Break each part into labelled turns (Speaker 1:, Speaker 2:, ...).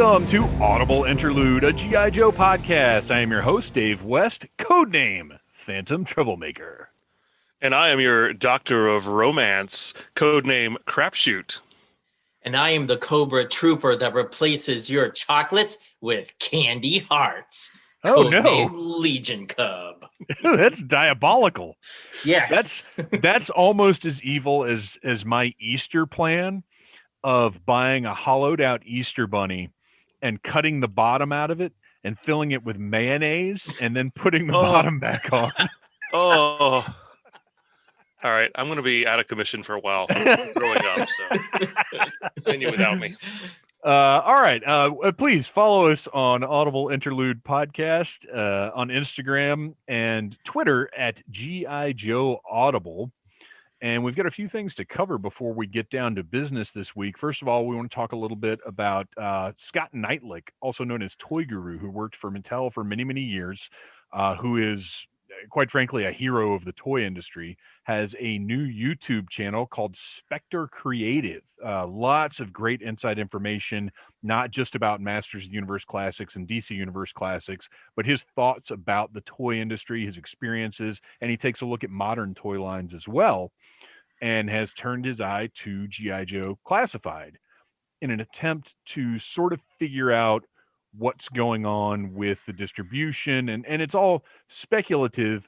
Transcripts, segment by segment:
Speaker 1: Welcome to Audible Interlude, a G.I. Joe podcast. I am your host, Dave West, codename Phantom Troublemaker.
Speaker 2: And I am your Doctor of Romance, codename Crapshoot.
Speaker 3: And I am the Cobra Trooper that replaces your chocolates with candy hearts.
Speaker 1: Oh, no.
Speaker 3: Codename Legion Cub.
Speaker 1: That's diabolical.
Speaker 3: Yes.
Speaker 1: That's almost as evil as my Easter plan of buying a hollowed out Easter bunny and cutting the bottom out of it and filling it with mayonnaise and then putting the bottom back on.
Speaker 2: Oh. All right. I'm going to be out of commission for a while from growing up, so continue without me.
Speaker 1: All right. Please follow us on Audible Interlude Podcast on Instagram and Twitter at G.I. Joe Audible. And we've got a few things to cover before we get down to business this week. First of all, we want to talk a little bit about Scott Knightlick, also known as Toy Guru, who worked for Mattel for many, many years, who is, quite frankly, a hero of the toy industry, has a new YouTube channel called Spectre Creative. Lots of great inside information, not just about Masters of the Universe Classics and DC Universe Classics, but his thoughts about the toy industry, his experiences, and he takes a look at modern toy lines as well, and has turned his eye to G.I. Joe Classified in an attempt to sort of figure out what's going on with the distribution. And it's all speculative,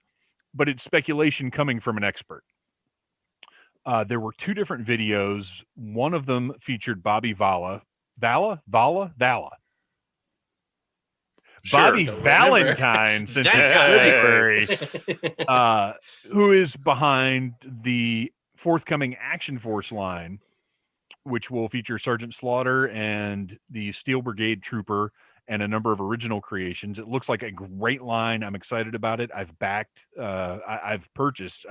Speaker 1: but it's speculation coming from an expert. There were two different videos. One of them featured Bobby Vala.
Speaker 2: Sure,
Speaker 1: Bobby Valentine since February, who is behind the forthcoming Action Force line, which will feature Sergeant Slaughter and the Steel Brigade Trooper and a number of original creations. It looks like a great line. I'm excited about it. I've backed, I've purchased.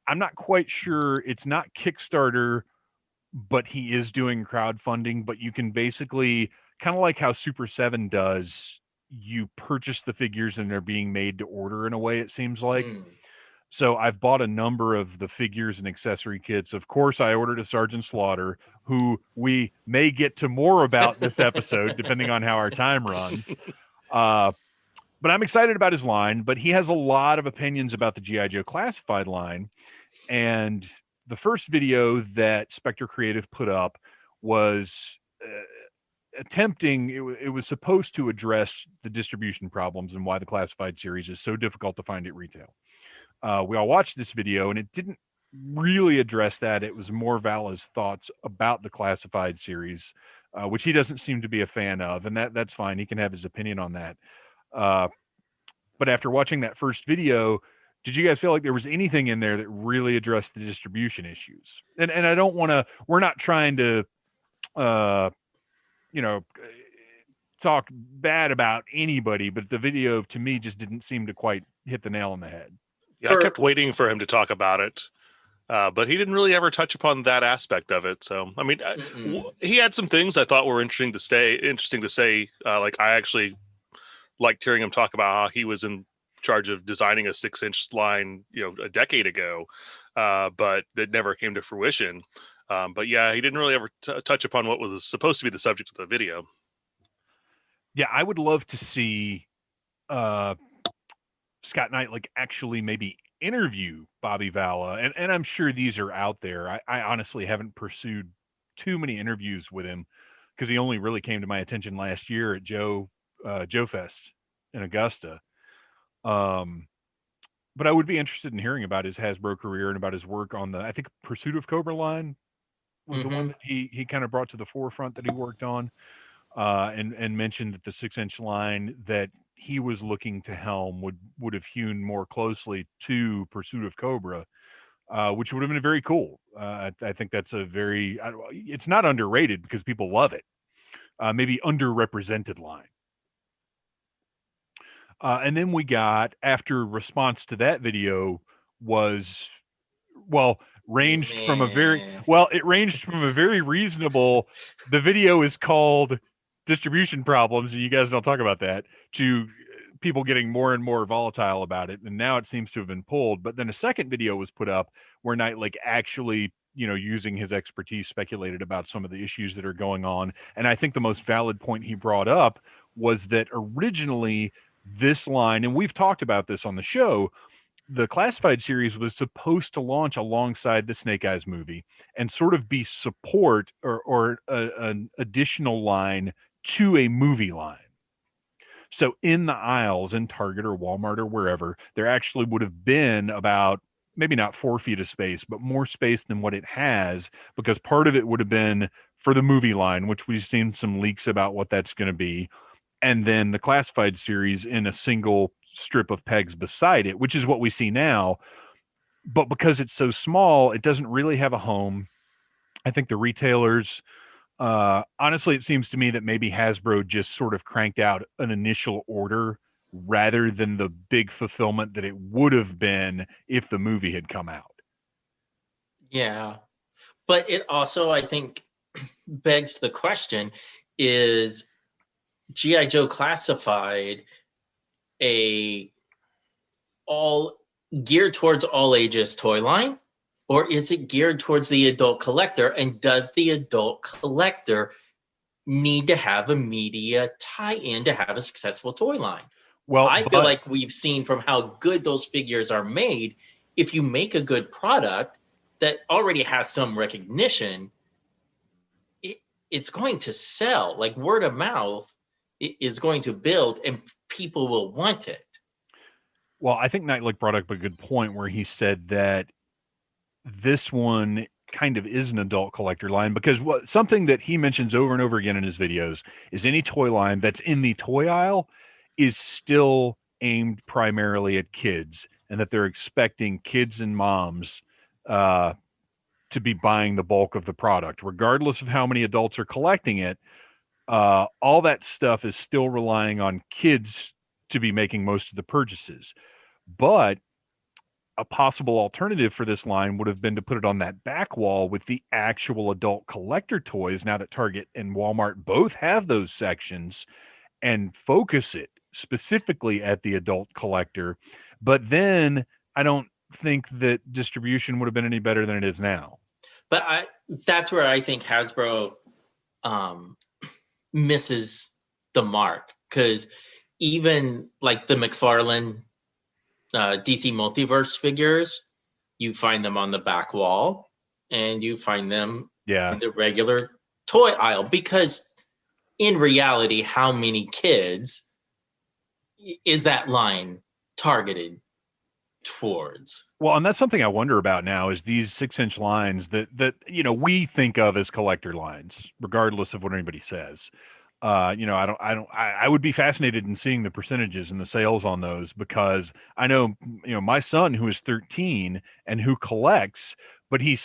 Speaker 1: I'm not quite sure. It's not Kickstarter, but he is doing crowdfunding. But you can basically, kind of like how Super 7 does, you purchase the figures and they're being made to order in a way, it seems like. So I've bought a number of the figures and accessory kits. Of course, I ordered a Sergeant Slaughter, who we may get to more about this episode, depending on how our time runs. But I'm excited about his line, but he has a lot of opinions about the G.I. Joe Classified line. And the first video that Spectre Creative put up was it was supposed to address the distribution problems and why the Classified series is so difficult to find at retail. We all watched this video, and it didn't really address that. It was more Vala's thoughts about the Classified series, which he doesn't seem to be a fan of, and that's fine. He can have his opinion on that. But after watching that first video, did you guys feel like there was anything in there that really addressed the distribution issues? And I don't want to. We're not trying to, talk bad about anybody, but the video to me just didn't seem to quite hit the nail on the head.
Speaker 2: Yeah, I kept waiting for him to talk about it, but he didn't really ever touch upon that aspect of it. So, I mean, he had some things I thought were interesting to say. Like, I actually liked hearing him talk about how he was in charge of designing a 6-inch line, a decade ago, but that never came to fruition. But yeah, he didn't really ever touch upon what was supposed to be the subject of the video.
Speaker 1: Yeah, I would love to see Scott Knightlick actually maybe interview Bobby Vala, and I'm sure these are out there. I honestly haven't pursued too many interviews with him because he only really came to my attention last year at Joe Fest in Augusta. But I would be interested in hearing about his Hasbro career and about his work on the, I think, Pursuit of Cobra line was the one that he kind of brought to the forefront that he worked on, and mentioned that the 6-inch line that he was looking to helm would have hewn more closely to Pursuit of Cobra, which would have been very cool. I think that's it's not underrated because people love it. Maybe underrepresented line. And then we got, after response to that video was, ranged from a very reasonable, the video is called Distribution Problems, and you guys don't talk about that, to people getting more and more volatile about it. And now it seems to have been pulled. But then a second video was put up where Knightlick actually using his expertise, speculated about some of the issues that are going on. And I think the most valid point he brought up was that originally this line, and we've talked about this on the show, the Classified series was supposed to launch alongside the Snake Eyes movie and sort of be support or an additional line to a movie line. So in the aisles in Target or Walmart or wherever, there actually would have been about maybe not 4 feet of space, but more space than what it has, because part of it would have been for the movie line, which we've seen some leaks about what that's going to be. And then the Classified series in a single strip of pegs beside it, which is what we see now. But because it's so small, it doesn't really have a home. I think the retailers, honestly, it seems to me that maybe Hasbro just sort of cranked out an initial order rather than the big fulfillment that it would have been if the movie had come out.
Speaker 3: Yeah. But it also, I think, begs the question, is G.I. Joe Classified all geared towards all ages toy line, or is it geared towards the adult collector? And does the adult collector need to have a media tie-in to have a successful toy line? Well, I feel like we've seen from how good those figures are made, if you make a good product that already has some recognition, it's going to sell. Like word of mouth is going to build and people will want it.
Speaker 1: Well, I think Nightlick brought up a good point where he said that this one kind of is an adult collector line, because something that he mentions over and over again in his videos is any toy line that's in the toy aisle is still aimed primarily at kids, and that they're expecting kids and moms to be buying the bulk of the product, regardless of how many adults are collecting it. All that stuff is still relying on kids to be making most of the purchases. But a possible alternative for this line would have been to put it on that back wall with the actual adult collector toys, now that Target and Walmart both have those sections, and focus it specifically at the adult collector. But then I don't think that distribution would have been any better than it is now.
Speaker 3: But that's where I think Hasbro misses the mark, because even like the McFarlane DC Multiverse figures, you find them on the back wall and you find them in the regular toy aisle, because in reality, how many kids is that line targeted towards?
Speaker 1: Well, and that's something I wonder about now, is these 6-inch lines that we think of as collector lines, regardless of what anybody says. I would be fascinated in seeing the percentages and the sales on those, because I know, my son, who is 13 and who collects, but he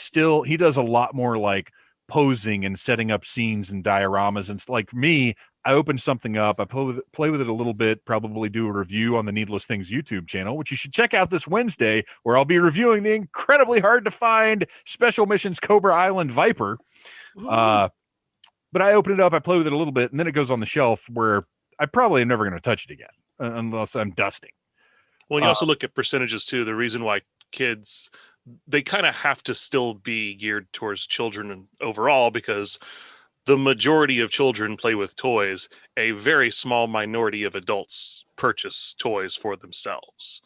Speaker 1: does a lot more like posing and setting up scenes and dioramas. And like me, I open something up, I play with it a little bit, probably do a review on the Needless Things YouTube channel, which you should check out this Wednesday, where I'll be reviewing the incredibly hard to find Special Missions Cobra Island Viper. But I open it up, I play with it a little bit, and then it goes on the shelf where I probably am never going to touch it again unless I'm dusting.
Speaker 2: Well, you also look at percentages too. The reason why kids, they kind of have to still be geared towards children overall, because the majority of children play with toys. A very small minority of adults purchase toys for themselves.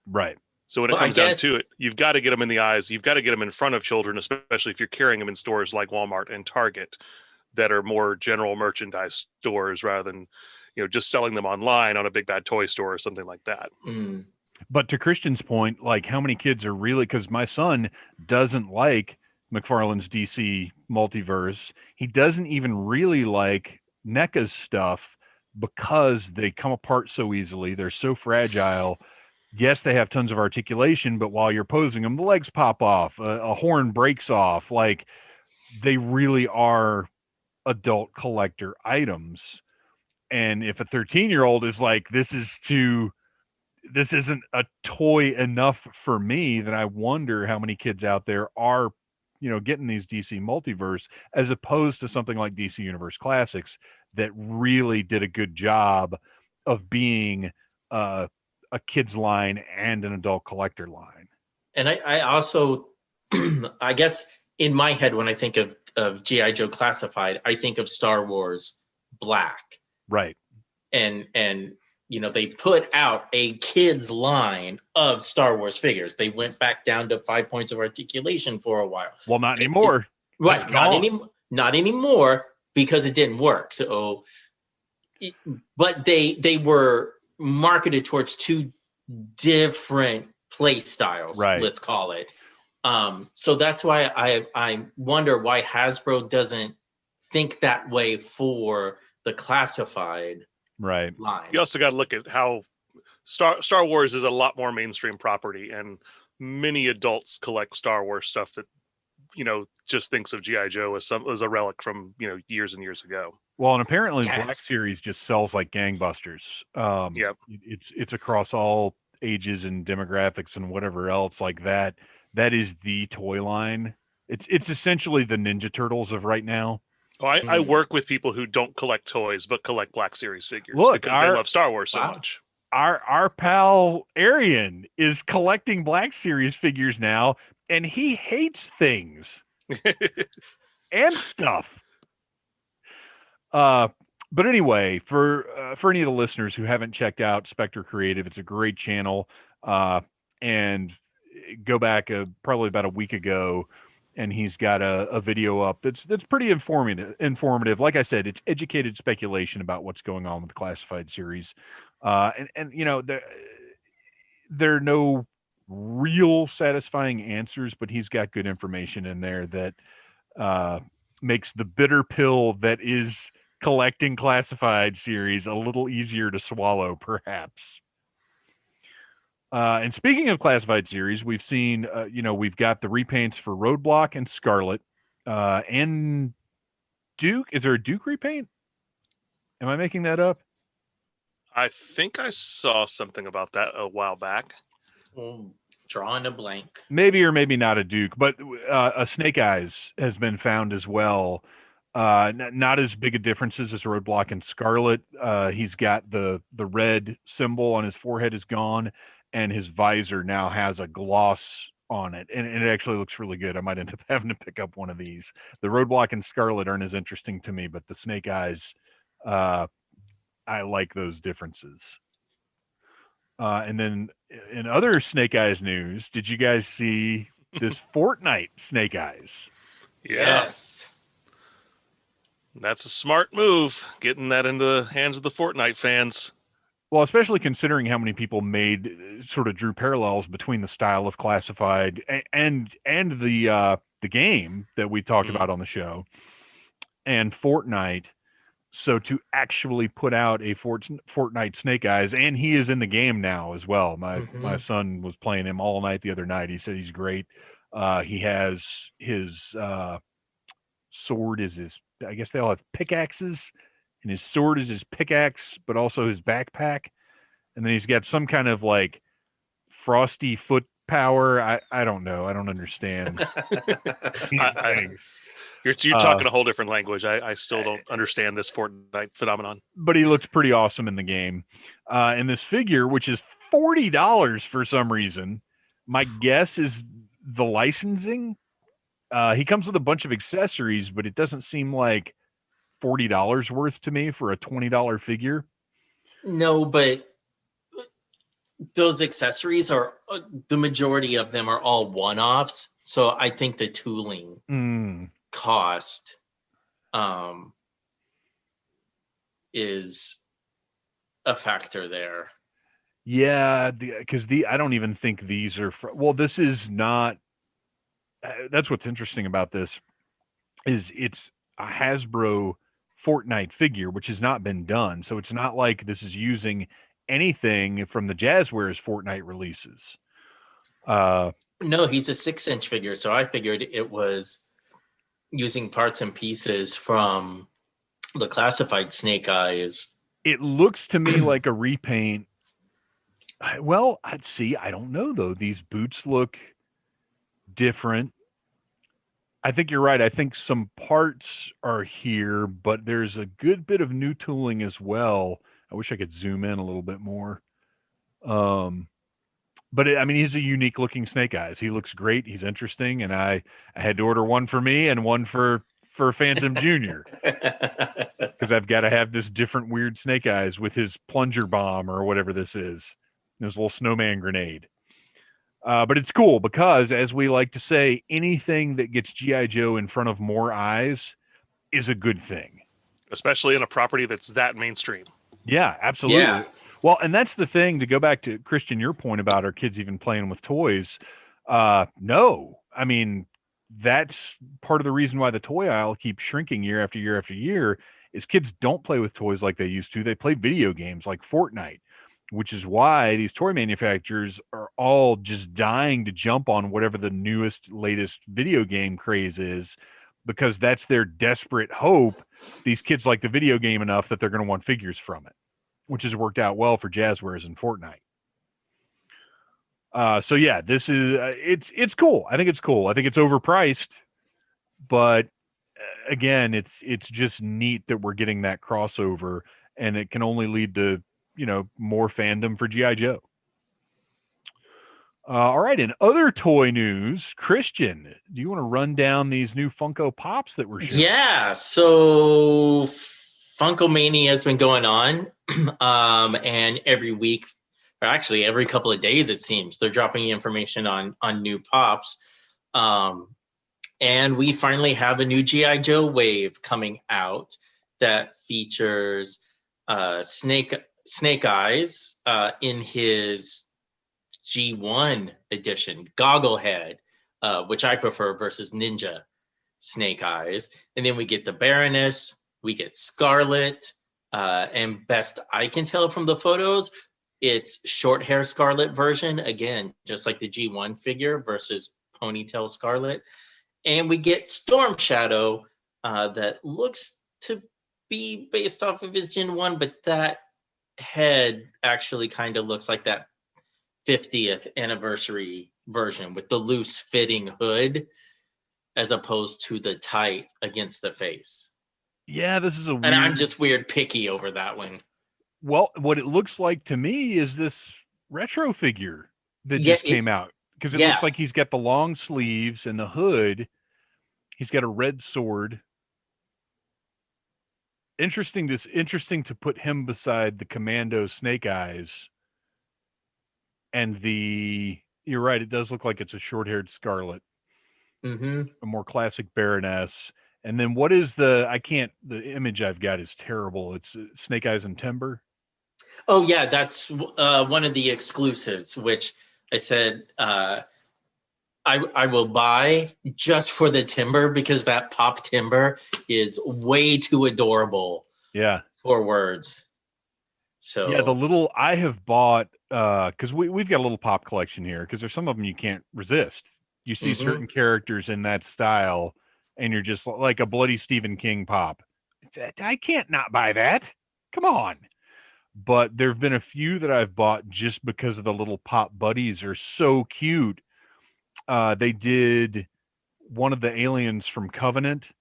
Speaker 1: Right.
Speaker 2: So when it comes down to it, you've got to get them in the eyes. You've got to get them in front of children, especially if you're carrying them in stores like Walmart and Target, that are more general merchandise stores, rather than, just selling them online on a big bad toy store or something like that.
Speaker 3: Mm.
Speaker 1: But to Christian's point, like, how many kids are really, because my son doesn't like McFarlane's DC Multiverse. He doesn't even really like NECA's stuff because they come apart so easily. They're so fragile. Yes, they have tons of articulation, but while you're posing them, the legs pop off, a horn breaks off. Like, they really are adult collector items. And if a 13-year-old is like, this isn't a toy enough for me, then I wonder how many kids out there are, getting these DC Multiverse, as opposed to something like DC Universe Classics that really did a good job of being a kids line and an adult collector line.
Speaker 3: And I also, I guess in my head, when I think of G.I. Joe Classified, I think of Star Wars Black.
Speaker 1: Right.
Speaker 3: And they put out a kids line of Star Wars figures. They went back down to 5 points of articulation for a while.
Speaker 1: Well, not anymore.
Speaker 3: Right. Not anymore, because it didn't work. So, but they were marketed towards two different play styles,
Speaker 1: right.
Speaker 3: Let's call it. So that's why I wonder why Hasbro doesn't think that way for the classified
Speaker 1: line.
Speaker 2: You also got to look at how Star Wars is a lot more mainstream property, and many adults collect Star Wars stuff that just thinks of G.I. Joe as a relic from years and years ago.
Speaker 1: Well, and apparently the Black Series just sells like gangbusters. It's across all ages and demographics and whatever else like that. That is the toy line. It's essentially the Ninja Turtles of right now.
Speaker 2: Oh, I work with people who don't collect toys but collect Black Series figures because they love Star Wars so much.
Speaker 1: Our pal Arian is collecting Black Series figures now, and he hates things and stuff. But anyway, for any of the listeners who haven't checked out Spectre Creative, it's a great channel. And go back probably about a week ago, and he's got a video up that's pretty informative. Like I said, it's educated speculation about what's going on with the classified series. And there are no real satisfying answers, but he's got good information in there that makes the bitter pill that is collecting classified series a little easier to swallow, perhaps. And speaking of classified series, we've seen, we've got the repaints for Roadblock and Scarlet, and Duke. Is there a Duke repaint? Am I making that up?
Speaker 2: I think I saw something about that a while back.
Speaker 3: Drawing a blank.
Speaker 1: Maybe or maybe not a Duke, but a Snake Eyes has been found as well. Not as big a differences as Roadblock and Scarlet. He's got the red symbol on his forehead is gone, and his visor now has a gloss on it, and it actually looks really good. I might end up having to pick up one of these. The Roadblock and Scarlet aren't as interesting to me, but the Snake Eyes, I like those differences. And then in other Snake Eyes news, did you guys see this Fortnite Snake Eyes?
Speaker 3: Yes.
Speaker 2: That's a smart move, getting that into the hands of the Fortnite fans.
Speaker 1: Well, especially considering how many people drew parallels between the style of classified and the game that we talked about on the show and Fortnite. So to actually put out a Fortnite Snake Eyes, and he is in the game now as well. My son was playing him all night the other night. He said he's great. He has his sword is his, I guess they all have pickaxes, and his sword is his pickaxe, but also his backpack. And then he's got some kind of like frosty foot power. I don't know. I don't understand these things.
Speaker 2: You're talking a whole different language. I still don't understand this Fortnite phenomenon.
Speaker 1: But he looked pretty awesome in the game. And this figure, which is $40 for some reason, my guess is the licensing. He comes with a bunch of accessories, but it doesn't seem like $40 worth to me for a $20 figure.
Speaker 3: No, but those accessories are, the majority of them are all one-offs. So I think the tooling cost is a factor there.
Speaker 1: Yeah, because I don't even think these are this is not. That's what's interesting about this is it's a Hasbro Fortnite figure, which has not been done. So it's not like this is using anything from the Jazzwares Fortnite releases.
Speaker 3: No, he's a 6-inch figure, so I figured it was using parts and pieces from the classified Snake Eyes.
Speaker 1: It looks to me like a repaint. Well, I'd see. I don't know though. These boots look different. I think you're right. I think some parts are here, but there's a good bit of new tooling as well. I wish I could zoom in a little bit more. But I mean, he's a unique looking Snake Eyes. He looks great. He's interesting, and I had to order one for me and one for Phantom Junior because I've got to have this different weird Snake Eyes with his plunger bomb or whatever this is, his little snowman grenade. But it's cool because, as we like to say, anything that gets G.I. Joe in front of more eyes is a good thing.
Speaker 2: Especially in a property that's that mainstream.
Speaker 1: Yeah, absolutely.
Speaker 3: Yeah.
Speaker 1: Well, and that's the thing, to go back to Christian, your point about our kids even playing with toys. No, I mean, that's part of the reason why the toy aisle keeps shrinking year after year after year is kids don't play with toys like they used to. They play video games like Fortnite, which is why these toy manufacturers are all just dying to jump on whatever the newest, latest video game craze is, because that's their desperate hope. These kids like the video game enough that they're going to want figures from it, which has worked out well for Jazzwares and Fortnite. So yeah, this is it's cool. I think it's cool. I think it's overpriced, but again, it's just neat that we're getting that crossover, and it can only lead to, you know, more fandom for G.I. Joe. All right, in other toy news, Christian, do you want to run down these new Funko Pops that we're showing?
Speaker 3: Yeah, so Funko Mania has been going on, and every week, or actually every couple of days, it seems, they're dropping information on new pops. And we finally have a new G.I. Joe wave coming out that features Snake Eyes in his G1 edition, Gogglehead, which I prefer versus Ninja Snake Eyes. And then we get the Baroness, we get Scarlet, and best I can tell from the photos, it's short hair Scarlet version, again, just like the G1 figure versus ponytail Scarlet. And we get Storm Shadow that looks to be based off of his Gen 1, but that head actually kind of looks like that 50th anniversary version with the loose fitting hood as opposed to the tight against the face.
Speaker 1: Yeah, this is a weird...
Speaker 3: And I'm just weird picky over that one.
Speaker 1: Well, what it looks like to me is this retro figure that just came out, because it looks like he's got the long sleeves and the hood. He's got a red sword. Interesting to put him beside the Commando Snake Eyes. And you're right, it does look like it's a short-haired Scarlet.
Speaker 3: Mm-hmm.
Speaker 1: A more classic Baroness. And then what is the image I've got is terrible. It's Snake Eyes and Timber.
Speaker 3: Oh yeah, that's one of the exclusives, which I said I will buy just for the Timber, because that pop Timber is way too adorable.
Speaker 1: Yeah.
Speaker 3: For words. So
Speaker 1: yeah, the little I have bought, because we've got a little pop collection here, because there's some of them you can't resist. You see certain characters in that style, and you're just like a Bloody Stephen King pop. I can't not buy that. Come on. But there have been a few that I've bought just because of the little pop buddies are so cute. They did one of the aliens from Covenant,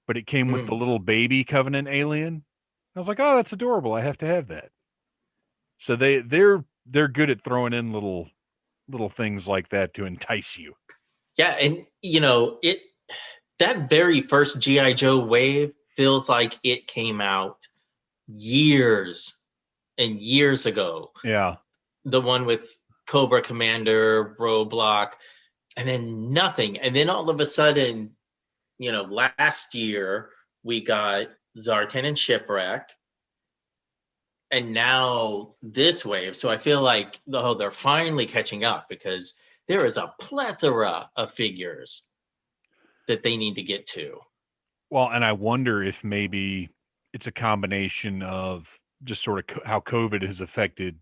Speaker 1: but it came with the little baby Covenant alien. I was like, oh, that's adorable. I have to have that. So they're good at throwing in little things like that to entice you.
Speaker 3: Yeah, and you know, that very first G.I. Joe wave feels like it came out years and years ago.
Speaker 1: Yeah.
Speaker 3: The one with Cobra Commander, Roadblock, and then nothing. And then all of a sudden, you know, last year we got Zartan and Shipwreck. And now this wave. So I feel like, they're finally catching up, because there is a plethora of figures that they need to get to.
Speaker 1: Well, and I wonder if maybe it's a combination of just sort of how COVID has affected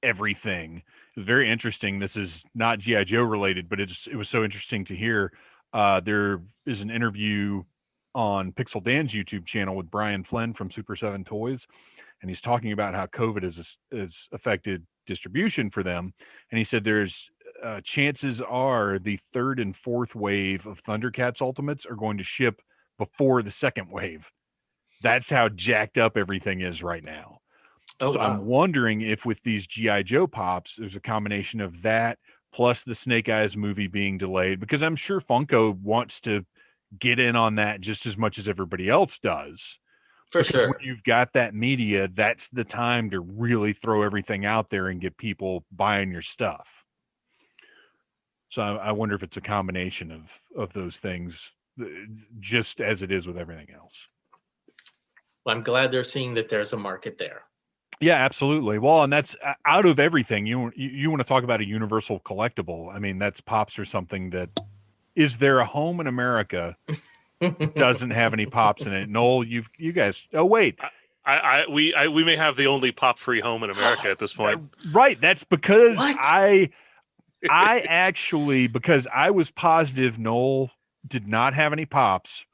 Speaker 1: everything. It was very interesting. This is not G.I. Joe related, but it was so interesting to hear. There is an interview on Pixel Dan's YouTube channel with Brian Flynn from Super 7 Toys, and he's talking about how COVID has affected distribution for them. And he said there's chances are the third and fourth wave of Thundercats Ultimates are going to ship before the second wave. That's how jacked up everything is right now. So wow. I'm wondering if with these G.I. Joe pops, there's a combination of that plus the Snake Eyes movie being delayed, because I'm sure Funko wants to get in on that just as much as everybody else does.
Speaker 3: For
Speaker 1: Because
Speaker 3: sure.
Speaker 1: when you've got that media, that's the time to really throw everything out there and get people buying your stuff. So I wonder if it's a combination of those things, just as it is with everything else.
Speaker 3: Well, I'm glad they're seeing that there's a market there.
Speaker 1: Yeah, absolutely. Well, and that's out of everything. You want to talk about a universal collectible. I mean, that's Pops or something that, is there a home in America doesn't have any Pops in it? Noel, you guys. Oh wait,
Speaker 2: we may have the only pop-free home in America at this point.
Speaker 1: Right. That's because
Speaker 3: What?
Speaker 1: I actually, because I was positive Noel did not have any Pops,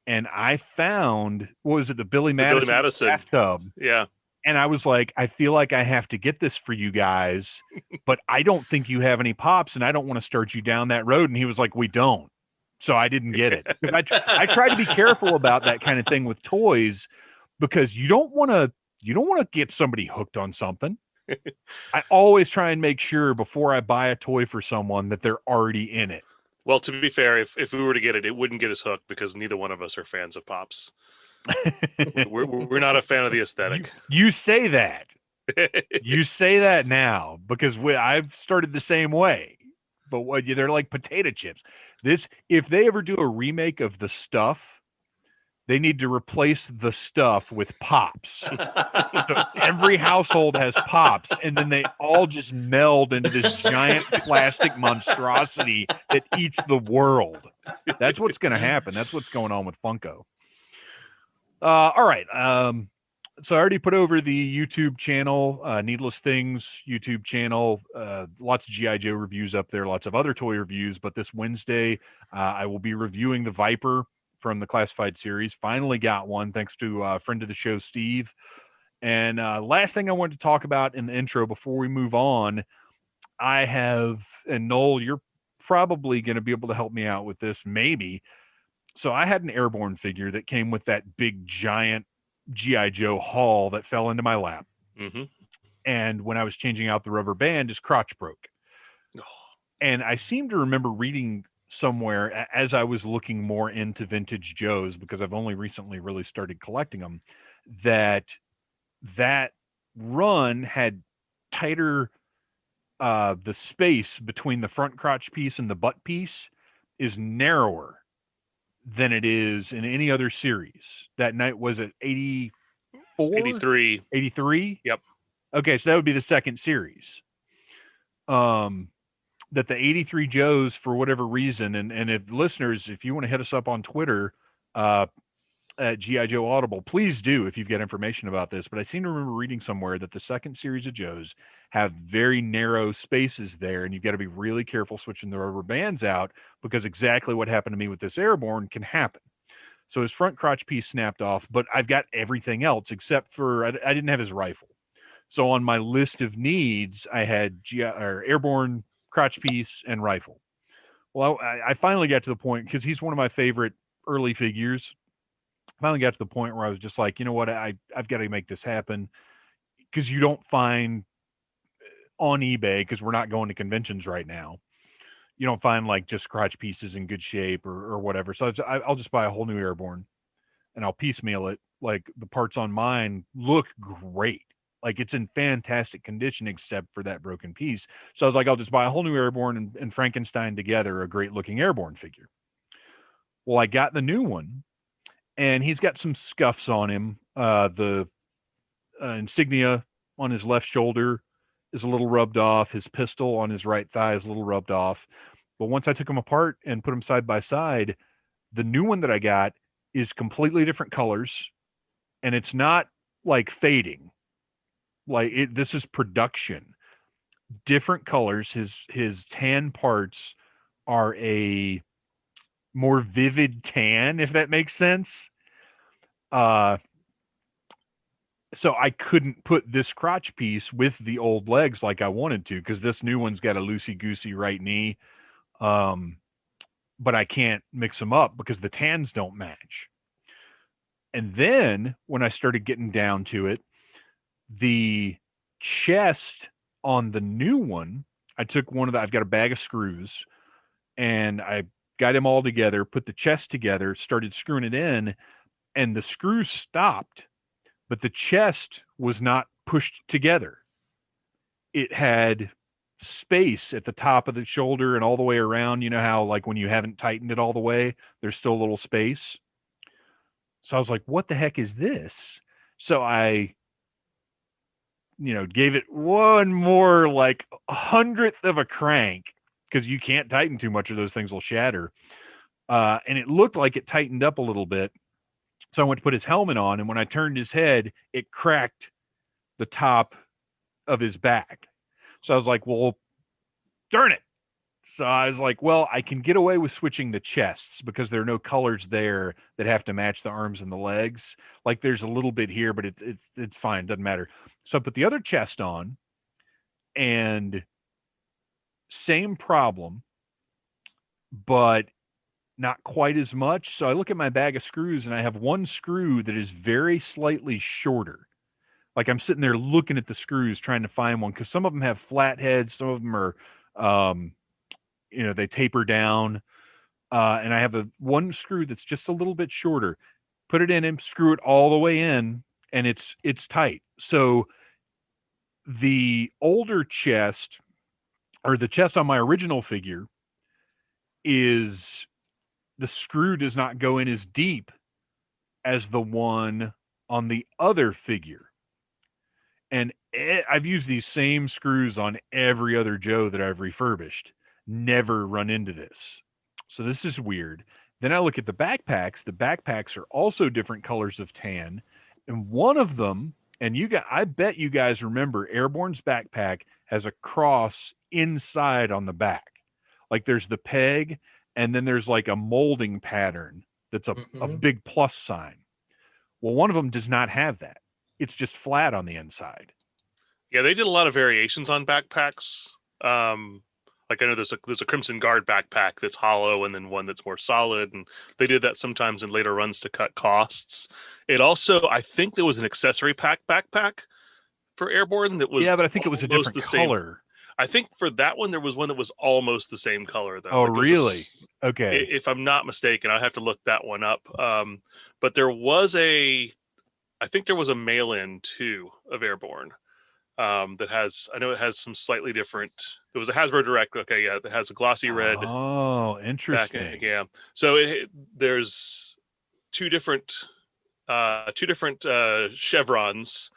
Speaker 1: and I found, what was it, the Billy Madison bathtub.
Speaker 2: Yeah.
Speaker 1: And I was like, I feel like I have to get this for you guys, but I don't think you have any Pops, and I don't want to start you down that road. And he was like, we don't. So I didn't get it. Because I try to be careful about that kind of thing with toys, because you don't want to get somebody hooked on something. I always try and make sure before I buy a toy for someone that they're already in it.
Speaker 2: Well, to be fair, if we were to get it, it wouldn't get us hooked, because neither one of us are fans of Pops. we're not a fan of the aesthetic.
Speaker 1: You say that. You say that now, because I've started the same way. But they're like potato chips. If they ever do a remake of The Stuff, they need to replace The Stuff with Pops. So every household has Pops, and then they all just meld into this giant plastic monstrosity that eats the world. That's what's going to happen. That's what's going on with Funko. All right. So I already put over the YouTube channel, Needless Things YouTube channel. Lots of G.I. Joe reviews up there, lots of other toy reviews. But this Wednesday, I will be reviewing the Viper from the Classified series. Finally got one, thanks to a friend of the show, Steve. And last thing I wanted to talk about in the intro before we move on, I have, and Noel, you're probably going to be able to help me out with this, maybe. So I had an Airborne figure that came with that big giant G.I. Joe haul that fell into my lap.
Speaker 2: Mm-hmm.
Speaker 1: And when I was changing out the rubber band, his crotch broke.
Speaker 2: Oh.
Speaker 1: And I seem to remember reading somewhere, as I was looking more into vintage Joes, because I've only recently really started collecting them, that run had tighter, the space between the front crotch piece and the butt piece is narrower than it is in any other series. That night, was it 84?
Speaker 2: 83.
Speaker 1: 83?
Speaker 2: Yep.
Speaker 1: Okay, so that would be the second series. That the 83 Joes, for whatever reason, and if listeners, if you want to hit us up on Twitter, at G.I. Joe Audible, please do if you've got information about this. But I seem to remember reading somewhere that the second series of Joes have very narrow spaces there, and you've got to be really careful switching the rubber bands out, because exactly what happened to me with this Airborne can happen. So his front crotch piece snapped off, but I've got everything else except for I didn't have his rifle. So on my list of needs, I had Airborne, crotch piece, and rifle. Well, I finally got to the point, because he's one of my favorite early figures. Finally got to the point where I was just like, you know what, I've got to make this happen, because you don't find on eBay, because we're not going to conventions right now, you don't find like just crotch pieces in good shape or whatever. So I'll just buy a whole new Airborne, and I'll piecemeal it. Like, the parts on mine look great. Like, it's in fantastic condition except for that broken piece. So I was like, I'll just buy a whole new Airborne and Frankenstein together a great looking Airborne figure. Well, I got the new one, and he's got some scuffs on him. The insignia on his left shoulder is a little rubbed off. His pistol on his right thigh is a little rubbed off. But once I took them apart and put them side by side, the new one that I got is completely different colors, and it's not like fading. Like, this is production. Different colors. His tan parts are a more vivid tan, if that makes sense. So I couldn't put this crotch piece with the old legs like I wanted to, because this new one's got a loosey-goosey right knee. But I can't mix them up because the tans don't match. And then when I started getting down to it, the chest on the new one, I took I've got a bag of screws, and I got them all together, put the chest together, started screwing it in, and the screws stopped, but the chest was not pushed together. It had space at the top of the shoulder and all the way around. You know how, like, when you haven't tightened it all the way, there's still a little space. So I was like, what the heck is this? So I, gave it one more, like, 100th of a crank, because you can't tighten too much or those things will shatter. And it looked like it tightened up a little bit. So I went to put his helmet on, and when I turned his head, it cracked the top of his back. So I was like, well, darn it. So I was like, well, I can get away with switching the chests because there are no colors there that have to match the arms and the legs. Like, there's a little bit here, but it's fine. Doesn't matter. So I put the other chest on, and same problem, but not quite as much. So I look at my bag of screws, and I have one screw that is very slightly shorter. Like, I'm sitting there looking at the screws trying to find one, because some of them have flat heads, some of them are they taper down, and I have one screw that's just a little bit shorter. Put it in and screw it all the way in, and it's tight. So the older chest, or the chest on my original figure, is the screw does not go in as deep as the one on the other figure. And I've used these same screws on every other Joe that I've refurbished. Never run into this. So this is weird. Then I look at the backpacks. The backpacks are also different colors of tan. And one of them, and I bet you guys remember, Airborne's backpack has a cross inside on the back. Like, there's the peg, and then there's like a molding pattern that's a big plus sign. Well, one of them does not have that. It's just flat on the inside.
Speaker 2: Yeah, they did a lot of variations on backpacks. Like, I know there's a Crimson Guard backpack that's hollow, and then one that's more solid, and they did that sometimes in later runs to cut costs. It also, I think there was an accessory backpack for Airborne that was,
Speaker 1: but I think it was a different color.
Speaker 2: I think for that one there was one that was almost the same color though.
Speaker 1: Oh, like, really? Okay.
Speaker 2: If I'm not mistaken, I have to look that one up. But there was I think there was a mail-in too of Airborne. That has, I know it has some slightly different. It was a Hasbro Direct. Okay, yeah, it has a glossy red.
Speaker 1: Oh, interesting.
Speaker 2: Yeah. So there's two different chevrons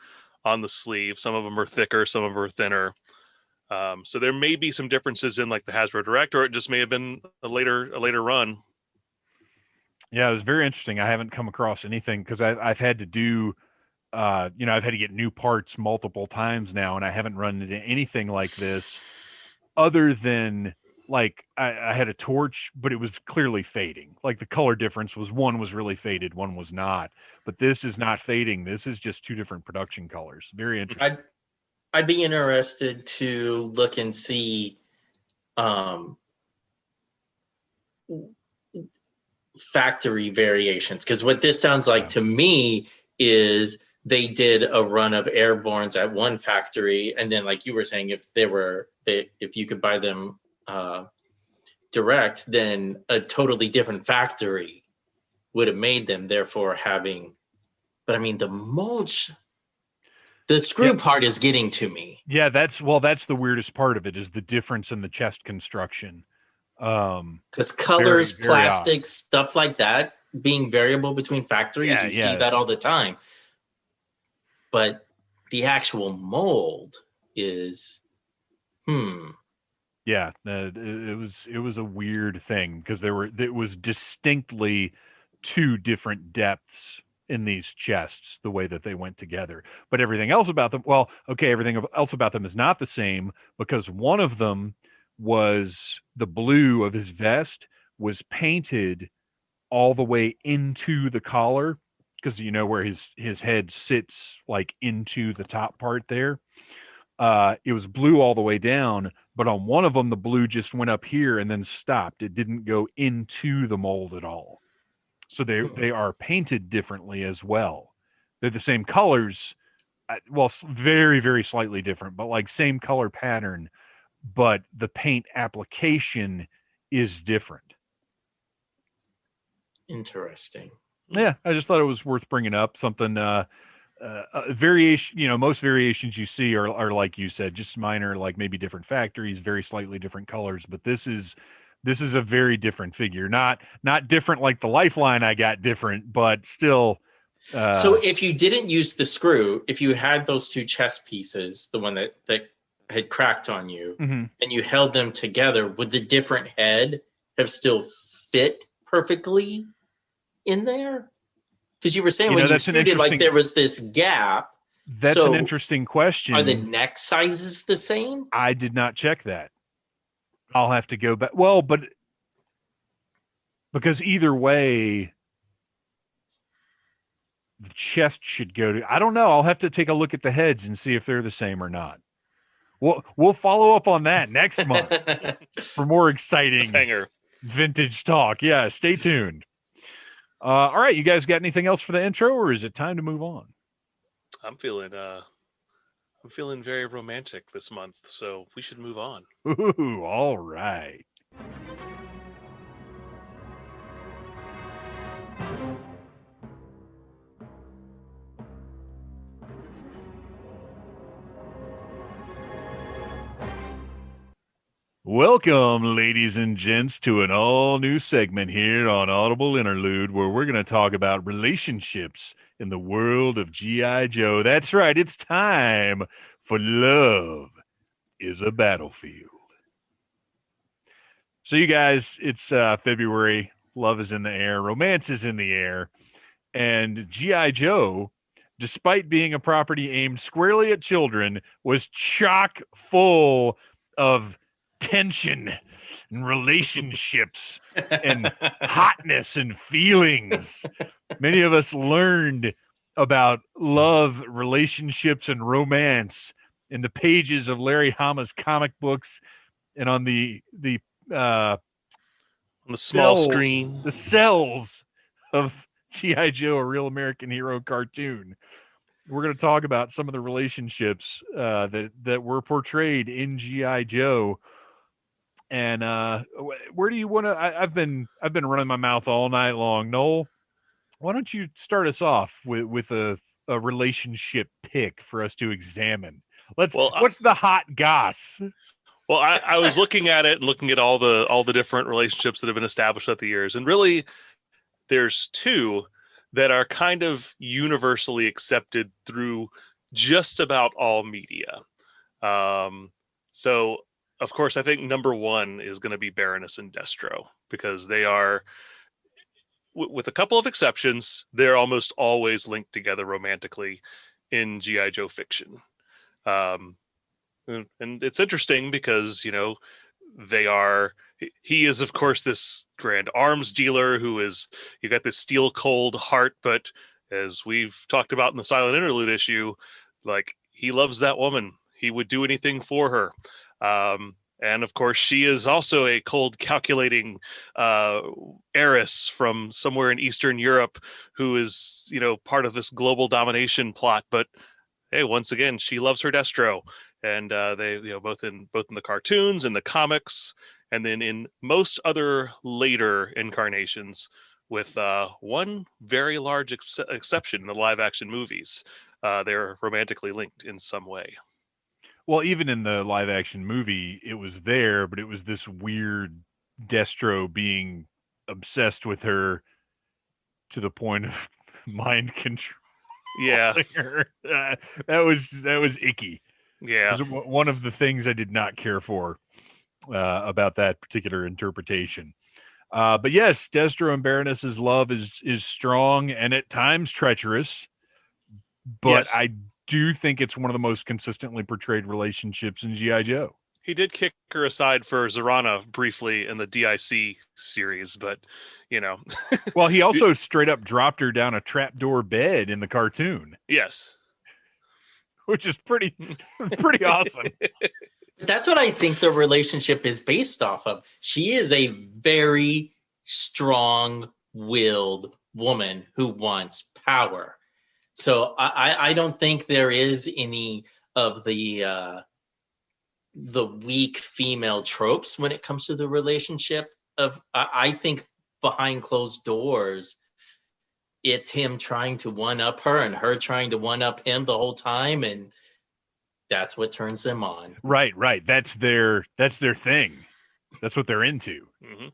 Speaker 2: on the sleeve. Some of them are thicker, some of them are thinner. So there may be some differences in, like, the Hasbro Direct, or it just may have been a later run.
Speaker 1: Yeah, it was very interesting. I haven't come across anything, because I've had to do. I've had to get new parts multiple times now, and I haven't run into anything like this, other than, like, I had a torch, but it was clearly fading. Like, the color difference was, one was really faded, one was not. But this is not fading. This is just two different production colors. Very interesting.
Speaker 3: I'd be interested to look and see factory variations, because what this sounds like to me is they did a run of Airbornes at one factory, and then, like you were saying, if you could buy them direct, then a totally different factory would have made them, therefore having. But I mean, the mulch, the screw part is getting to me.
Speaker 1: Yeah, that's the weirdest part of it, is the difference in the chest construction.
Speaker 3: Because colors, very plastics, stuff like that being variable between factories, you see that all the time. But the actual mold is,
Speaker 1: Yeah, it was a weird thing, because it was distinctly two different depths in these chests, the way that they went together. But everything else about them, everything else about them is not the same, because one of them was, the blue of his vest was painted all the way into the collar, because where his head sits, like, into the top part there. It was blue all the way down, but on one of them, the blue just went up here and then stopped. It didn't go into the mold at all. So they are painted differently as well. They're the same colors, very, very slightly different, but, like, same color pattern. but the paint application is different.
Speaker 3: Interesting.
Speaker 1: Yeah, I just thought it was worth bringing up. Something variation. Most variations you see are like you said, just minor, like maybe different factories, very slightly different colors. But this is a very different figure. Not different like the Lifeline I got different, but still.
Speaker 3: So if you didn't use the screw, if you had those two chest pieces, the one that had cracked on you,
Speaker 1: mm-hmm.
Speaker 3: and you held them together, would the different head have still fit perfectly in there? Because you were saying when you screwed it, like there was this gap.
Speaker 1: That's an interesting question.
Speaker 3: Are the neck sizes the same?
Speaker 1: I did not check that. I'll have to go back. Well, but because either way, the chest should go to. I don't know. I'll have to take a look at the heads and see if they're the same or not. We'll follow up on that next month for more exciting vintage talk. Yeah, stay tuned. All right, you guys got anything else for the intro, or is it time to move on?
Speaker 2: I'm feeling very romantic this month, so we should move on.
Speaker 1: Ooh, all right. Welcome, ladies and gents, to an all-new segment here on Audible Interlude, where we're going to talk about relationships in the world of G.I. Joe. That's right, it's time for Love is a Battlefield. So you guys, it's February. Love is in the air. Romance is in the air. And G.I. Joe, despite being a property aimed squarely at children, was chock full of tension and relationships and hotness and feelings. Many of us learned about love, relationships, and romance in the pages of Larry Hama's comic books and on the
Speaker 2: small screen,
Speaker 1: the cells of G.I. Joe, a Real American Hero cartoon. We're going to talk about some of the relationships that were portrayed in G.I. Joe. And where do you want to? I've been running my mouth all night long. Noel, why don't you start us off with a relationship pick for us to examine? What's the hot goss?
Speaker 2: Well, I was looking at it and looking at all the different relationships that have been established throughout the years, and really, there's two that are kind of universally accepted through just about all media. So, of course, I think number one is going to be Baroness and Destro, because they are, with a couple of exceptions, they're almost always linked together romantically in G.I. Joe fiction. And it's interesting because, he is, of course, this grand arms dealer who is, you got this steel cold heart, but as we've talked about in the Silent Interlude issue, like, he loves that woman. He would do anything for her. And of course, she is also a cold, calculating heiress from somewhere in Eastern Europe who is, part of this global domination plot. But hey, once again, she loves her Destro. And they, both in the cartoons and the comics, and then in most other later incarnations, with one very large exception in the live action movies, they're romantically linked in some way.
Speaker 1: Well, even in the live action movie, it was there, but it was this weird Destro being obsessed with her to the point of mind control.
Speaker 2: Yeah,
Speaker 1: that was icky.
Speaker 2: Yeah,
Speaker 1: one of the things I did not care for about that particular interpretation. But yes, Destro and Baroness's love is strong and at times treacherous. But yes. I do think it's one of the most consistently portrayed relationships in G.I. Joe.
Speaker 2: He did kick her aside for Zorana briefly in the DIC series, but
Speaker 1: well, he also straight up dropped her down a trapdoor bed in the cartoon.
Speaker 2: Yes.
Speaker 1: Which is pretty awesome.
Speaker 3: That's what I think the relationship is based off of. She is a very strong-willed woman who wants power. So I don't think there is any of the the weak female tropes when it comes to the relationship of, I think behind closed doors, it's him trying to one up her and her trying to one up him the whole time, and that's what turns them on.
Speaker 1: Right. That's their thing. That's what they're into.
Speaker 2: Mm-hmm.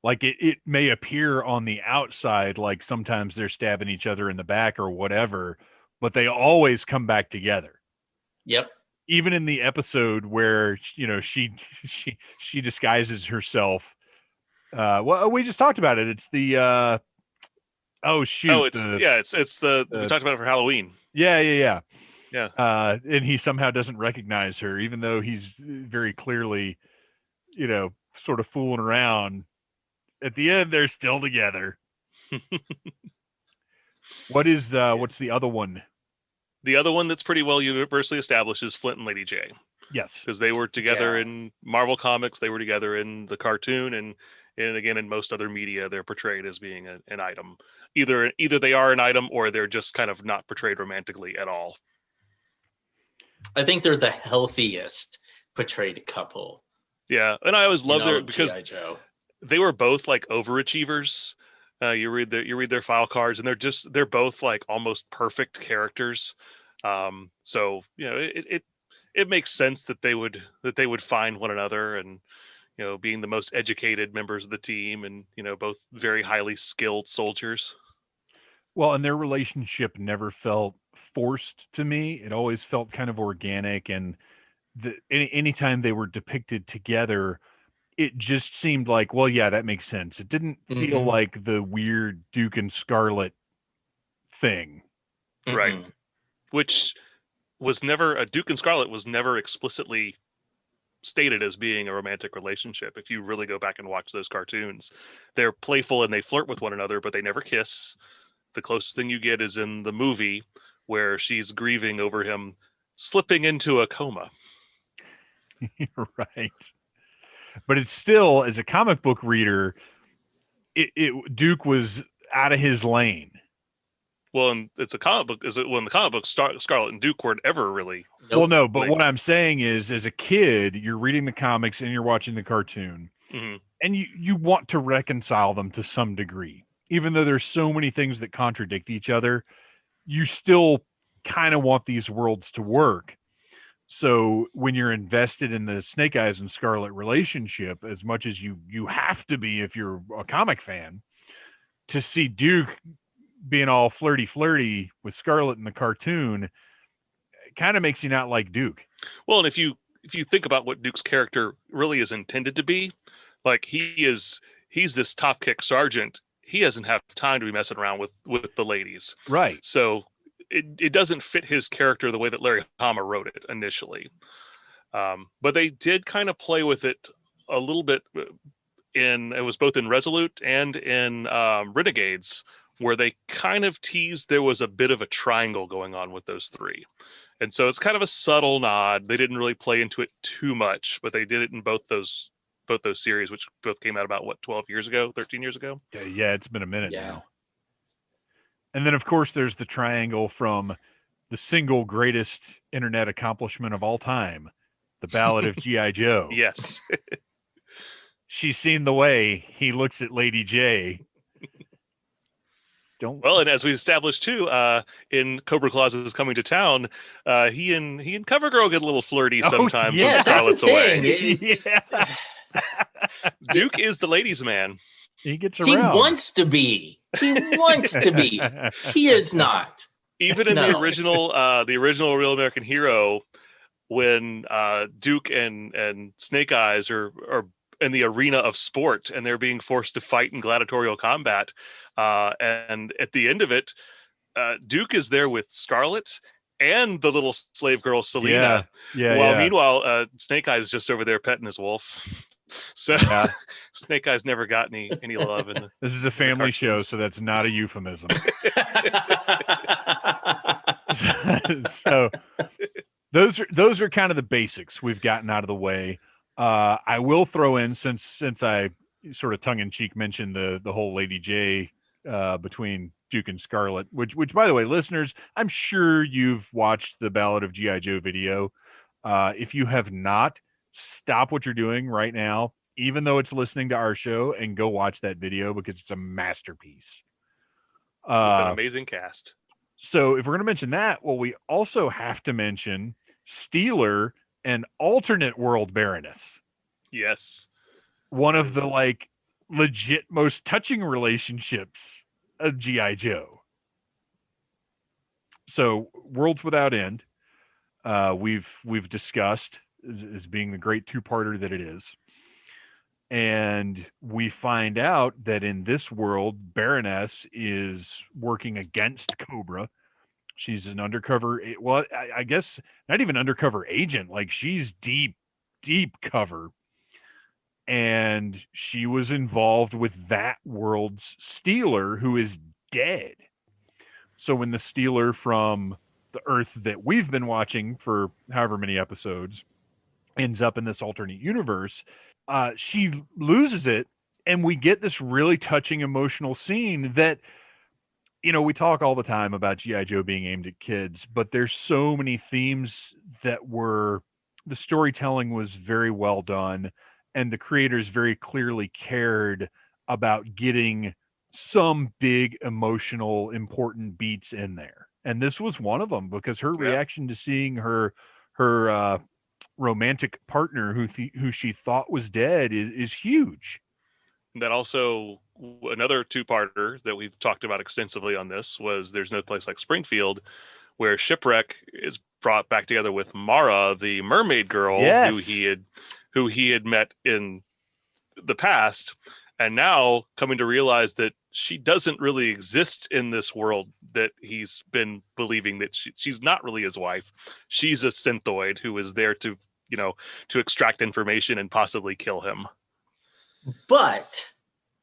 Speaker 1: Like it may appear on the outside like sometimes they're stabbing each other in the back or whatever, but they always come back together.
Speaker 3: Yep.
Speaker 1: Even in the episode where, you know, she disguises herself. Well, we just talked about it. It's the oh shoot.
Speaker 2: Oh, it's the we talked about it for Halloween.
Speaker 1: Yeah.
Speaker 2: Yeah.
Speaker 1: And he somehow doesn't recognize her, even though he's very clearly, you know, sort of fooling around. At the end, they're still together. What's the other one?
Speaker 2: The other one that's pretty well universally established is Flint and Lady J.
Speaker 1: Yes.
Speaker 2: Because they were together in Marvel Comics, they were together in the cartoon, and again in most other media, they're portrayed as being an item. Either they are an item or they're just kind of not portrayed romantically at all.
Speaker 3: I think they're the healthiest portrayed couple.
Speaker 2: Yeah, and I always love their because
Speaker 3: G.I. Joe.
Speaker 2: They were both like overachievers. You read their file cards, and they're both like almost perfect characters. So you know it makes sense that they would find one another, and you know, being the most educated members of the team, and you know, both very highly skilled soldiers.
Speaker 1: Well, and their relationship never felt forced to me. It always felt kind of organic, and anytime they were depicted together, it just seemed like, well, yeah, that makes sense. It didn't feel like the weird Duke and Scarlet thing.
Speaker 2: Right. Which was never, Duke and Scarlet was never explicitly stated as being a romantic relationship. If you really go back and watch those cartoons, they're playful and they flirt with one another, but they never kiss. The closest thing you get is in the movie where she's grieving over him slipping into a coma.
Speaker 1: Right. But it's still, as a comic book reader, Duke was out of his lane.
Speaker 2: Well, and it's a comic book. When the comic book Scarlet and Duke weren't ever really.
Speaker 1: Well, no, but what I'm saying is, as a kid, you're reading the comics and you're watching the cartoon, and you want to reconcile them to some degree, even though there's so many things that contradict each other. You still kind of want these worlds to work. So when you're invested in the Snake Eyes and Scarlet relationship, as much as you have to be if you're a comic fan, to see Duke being all flirty with Scarlet in the cartoon, kind of makes you not like Duke.
Speaker 2: Well, and if you think about what Duke's character really is intended to be, like he's this top kick sergeant. He doesn't have time to be messing around with the ladies.
Speaker 1: Right.
Speaker 2: So it doesn't fit his character the way that Larry Hama wrote it initially. But they did kind of play with it a little bit it was both in Resolute and in Renegades, where they kind of teased there was a bit of a triangle going on with those three. And so it's kind of a subtle nod. They didn't really play into it too much, but they did it in both those series, which both came out about 13 years ago.
Speaker 1: Yeah, it's been a minute now. And then, of course, there's the triangle from the single greatest internet accomplishment of all time, the Ballad of G.I. Joe.
Speaker 2: Yes.
Speaker 1: She's seen the way he looks at Lady J.
Speaker 2: Well, and as we established too, in Cobra Claus' Coming to Town, he and CoverGirl get a little flirty sometimes.
Speaker 3: Yeah, that's the thing.
Speaker 2: Yeah. Duke is the ladies' man.
Speaker 1: He gets around.
Speaker 3: He wants to be. He is not.
Speaker 2: Even in the original Real American Hero, when Duke and Snake Eyes are in the arena of sport and they're being forced to fight in gladiatorial combat, and at the end of it, Duke is there with Scarlet and the little slave girl Selena. Meanwhile, Snake Eyes is just over there petting his wolf. So Snake Eyes never got any love.
Speaker 1: This is a family show, so that's not a euphemism. So those are kind of the basics we've gotten out of the way. I will throw in, since I sort of tongue in cheek mentioned the whole Lady J between Duke and Scarlet, which by the way, listeners, I'm sure you've watched the Ballad of G.I. Joe video. If you have not, stop what you're doing right now, even though it's listening to our show, and go watch that video because it's a masterpiece.
Speaker 2: With an amazing cast.
Speaker 1: So if we're going to mention that, well, we also have to mention Steeler and alternate world Baroness.
Speaker 2: Yes.
Speaker 1: One of the like legit most touching relationships of G.I. Joe. So Worlds Without End, we've discussed as being the great two-parter that it is. And we find out that in this world, Baroness is working against Cobra. She's an undercover, well, I guess not even undercover agent. Like, she's deep cover. And she was involved with that world's Steeler, who is dead. So when the Steeler from the Earth that we've been watching for however many episodes ends up in this alternate universe, she loses it, and we get this really touching emotional scene that, you know, we talk all the time about G.I. Joe being aimed at kids, but there's so many themes that the storytelling was very well done, and the creators very clearly cared about getting some big emotional important beats in there. And this was one of them, because her reaction to seeing her romantic partner who she thought was dead is huge.
Speaker 2: That also, another two-parter that we've talked about extensively on this was There's No Place Like Springfield, where Shipwreck is brought back together with Mara, the mermaid girl, who he had met in the past, and now coming to realize that she doesn't really exist in this world that he's been believing, that she's not really his wife. She's a synthoid who is there to, to extract information and possibly kill him.
Speaker 3: But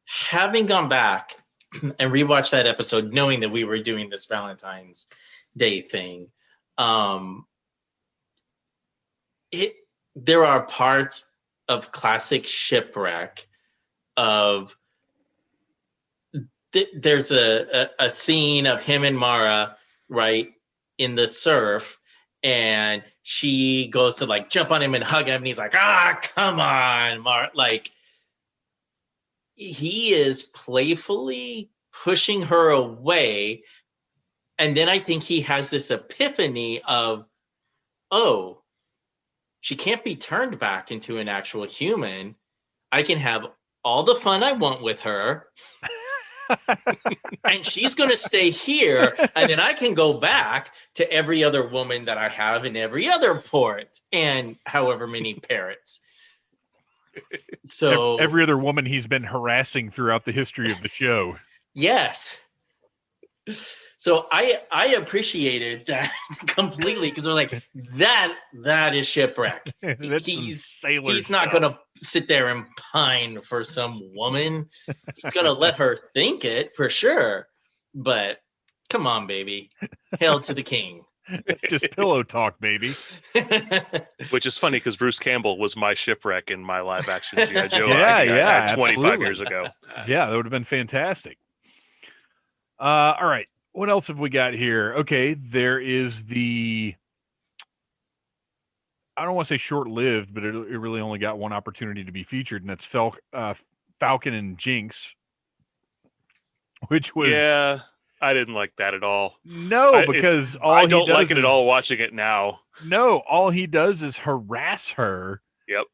Speaker 3: having gone back and rewatched that episode, knowing that we were doing this Valentine's Day thing, there are parts of classic Shipwreck of there's a scene of him and Mara, right, in the surf, and she goes to like jump on him and hug him, and he's like, come on, Mara, like, he is playfully pushing her away. And then I think he has this epiphany of, oh, she can't be turned back into an actual human. I can have all the fun I want with her. And she's going to stay here. And then I can go back to every other woman that I have in every other port and however many parrots. So
Speaker 1: every other woman he's been harassing throughout the history of the show.
Speaker 3: Yes. So I appreciated that completely, because we're like, that is Shipwreck. He's not going to sit there and pine for some woman. He's going to let her think it for sure. But come on, baby. Hail to the king.
Speaker 1: It's just pillow talk, baby.
Speaker 2: Which is funny because Bruce Campbell was my Shipwreck in my live action G.I. Joe. 25
Speaker 1: absolutely.
Speaker 2: years ago.
Speaker 1: Yeah, that would have been fantastic. All right. What else have we got here? Okay, there is I don't want to say short-lived, but it really only got one opportunity to be featured, and that's Falcon and Jinx, which was...
Speaker 2: Yeah, I didn't like that at all.
Speaker 1: No, because
Speaker 2: I don't like it at all watching it now.
Speaker 1: No, all he does is harass her.
Speaker 2: Yep.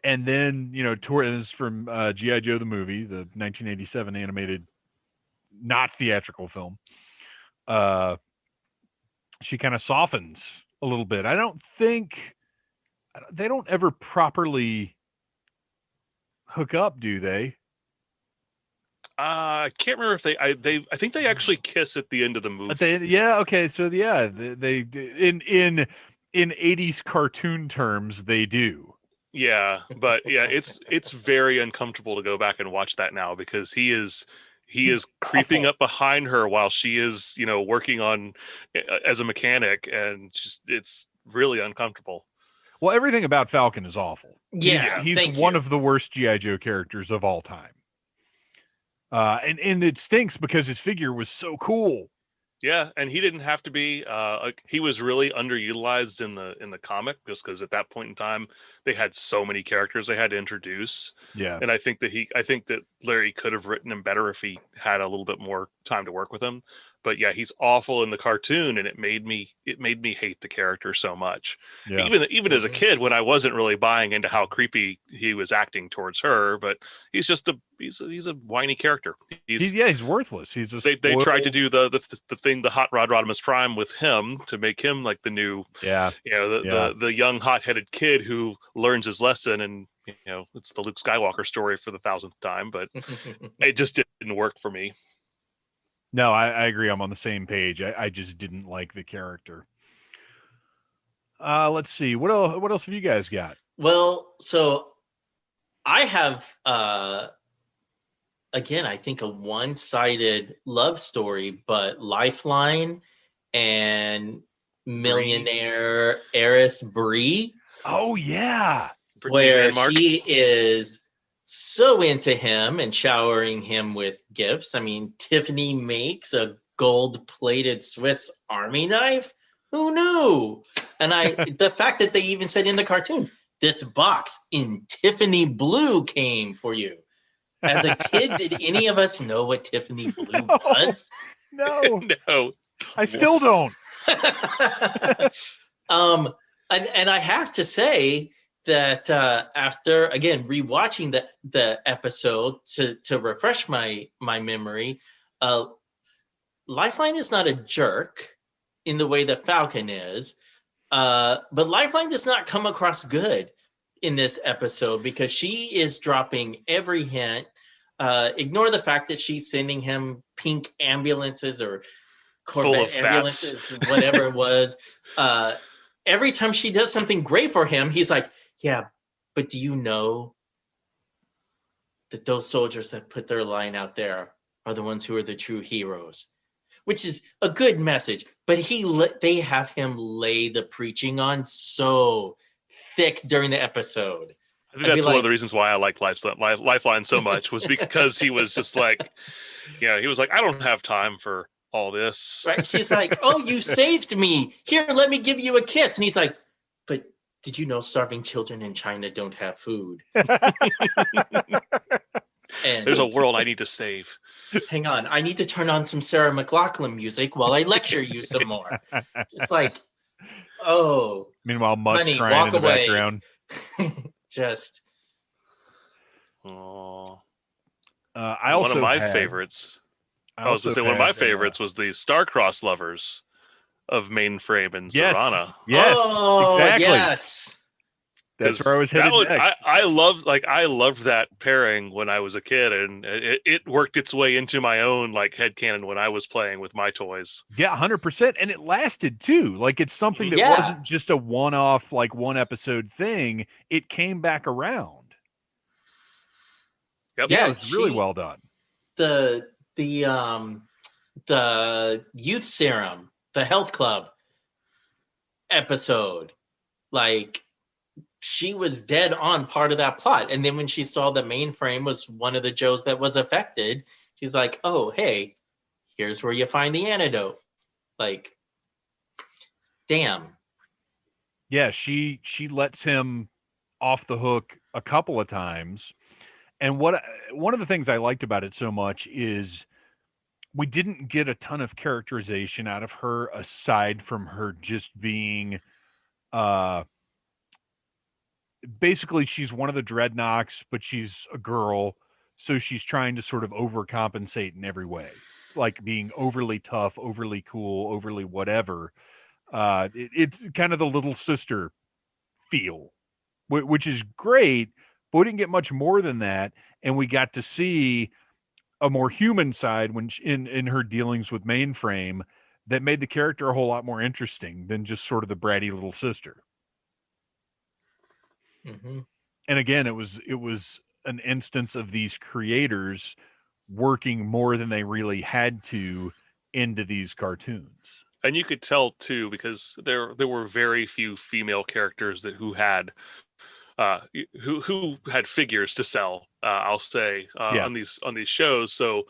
Speaker 1: And then, this is from G.I. Joe the movie, the 1987 animated, not theatrical film. She kind of softens a little bit. I don't think they don't ever properly hook up, do they?
Speaker 2: I can't remember if I think they actually kiss at the end of the movie.
Speaker 1: Okay. So they in 80s cartoon terms, they do.
Speaker 2: Yeah, but yeah, it's very uncomfortable to go back and watch that now, because he is creeping up behind her while she is, working on as a mechanic, and just it's really uncomfortable.
Speaker 1: Well, everything about Falcon is awful.
Speaker 3: Yeah,
Speaker 1: he's one of the worst G.I. Joe characters of all time. And it stinks because his figure was so cool.
Speaker 2: Yeah, and he didn't have to be. He was really underutilized in the comic, just because at that point in time they had so many characters they had to introduce.
Speaker 1: Yeah.
Speaker 2: And I think that Larry could have written him better if he had a little bit more time to work with him. But yeah, he's awful in the cartoon, and it made me hate the character so much.
Speaker 1: Yeah.
Speaker 2: Even as a kid, when I wasn't really buying into how creepy he was acting towards her, but he's just he's a whiny character.
Speaker 1: He's worthless. He's a
Speaker 2: They tried to do the thing, the hot Rod Rodimus Prime with him to make him like the new, the young hot headed kid who learns his lesson, and it's the Luke Skywalker story for the 1,000th time, but it just didn't work for me.
Speaker 1: No, I agree. I'm on the same page. I just didn't like the character. Let's see. What else have you guys got?
Speaker 3: Well, so I have again, I think a one-sided love story, but Lifeline and millionaire heiress Bree.
Speaker 1: Oh yeah,
Speaker 3: where she is so into him and showering him with gifts. I mean, Tiffany makes a gold-plated Swiss Army knife. Who knew? And the fact that they even said in the cartoon, this box in Tiffany blue came for you. As a kid, did any of us know what Tiffany blue was?
Speaker 1: No.
Speaker 2: No.
Speaker 1: I still don't.
Speaker 3: And I have to say that after, again, rewatching the episode to refresh my memory, Lifeline is not a jerk in the way that Falcon is, but Lifeline does not come across good in this episode because she is dropping every hint. Ignore the fact that she's sending him pink ambulances or Corvette ambulances, whatever it was. Every time she does something great for him, he's like, yeah, but do you know that those soldiers that put their line out there are the ones who are the true heroes? Which is a good message, but they have him lay the preaching on so thick during the episode.
Speaker 2: I think that's one of the reasons why I like Lifeline so much, was because he was just like, he was like, I don't have time for all this.
Speaker 3: Right? She's like, oh, you saved me. Here, let me give you a kiss. And he's like, but did you know starving children in China don't have food?
Speaker 2: And there's a world I need to save.
Speaker 3: Hang on. I need to turn on some Sarah McLachlan music while I lecture you some more. Just like, oh.
Speaker 1: Meanwhile, Mutt's crying in the background.
Speaker 3: Just.
Speaker 2: Oh.
Speaker 1: One
Speaker 2: of my favorites. I was going to say one of my favorites was the Star-Crossed lovers of Mainframe and Zorana.
Speaker 1: Yes, exactly.
Speaker 3: Yes.
Speaker 1: That's where I was headed next.
Speaker 2: I loved that pairing when I was a kid, and it worked its way into my own headcanon when I was playing with my toys.
Speaker 1: Yeah, 100%, and it lasted too. Like, it's something that wasn't just a one-off, one episode thing. It came back around.
Speaker 2: Yep.
Speaker 1: Yeah, it was really well done.
Speaker 3: The youth serum, the health club episode, she was dead on part of that plot. And then when she saw the Mainframe was one of the Joes that was affected, she's like, oh, hey, here's where you find the antidote. Damn.
Speaker 1: Yeah, she lets him off the hook a couple of times. And one of the things I liked about it so much is we didn't get a ton of characterization out of her aside from her just being basically she's one of the Dreadnoks, but she's a girl, so she's trying to sort of overcompensate in every way, like being overly tough, overly cool, overly whatever. It's kind of the little sister feel, which is great, but we didn't get much more than that, and we got to see a more human side when in her dealings with Mainframe that made the character a whole lot more interesting than just sort of the bratty little sister.
Speaker 3: Mm-hmm.
Speaker 1: And again, it was an instance of these creators working more than they really had to into these cartoons.
Speaker 2: And you could tell too, because there were very few female characters who had figures to sell. I'll say on these shows. So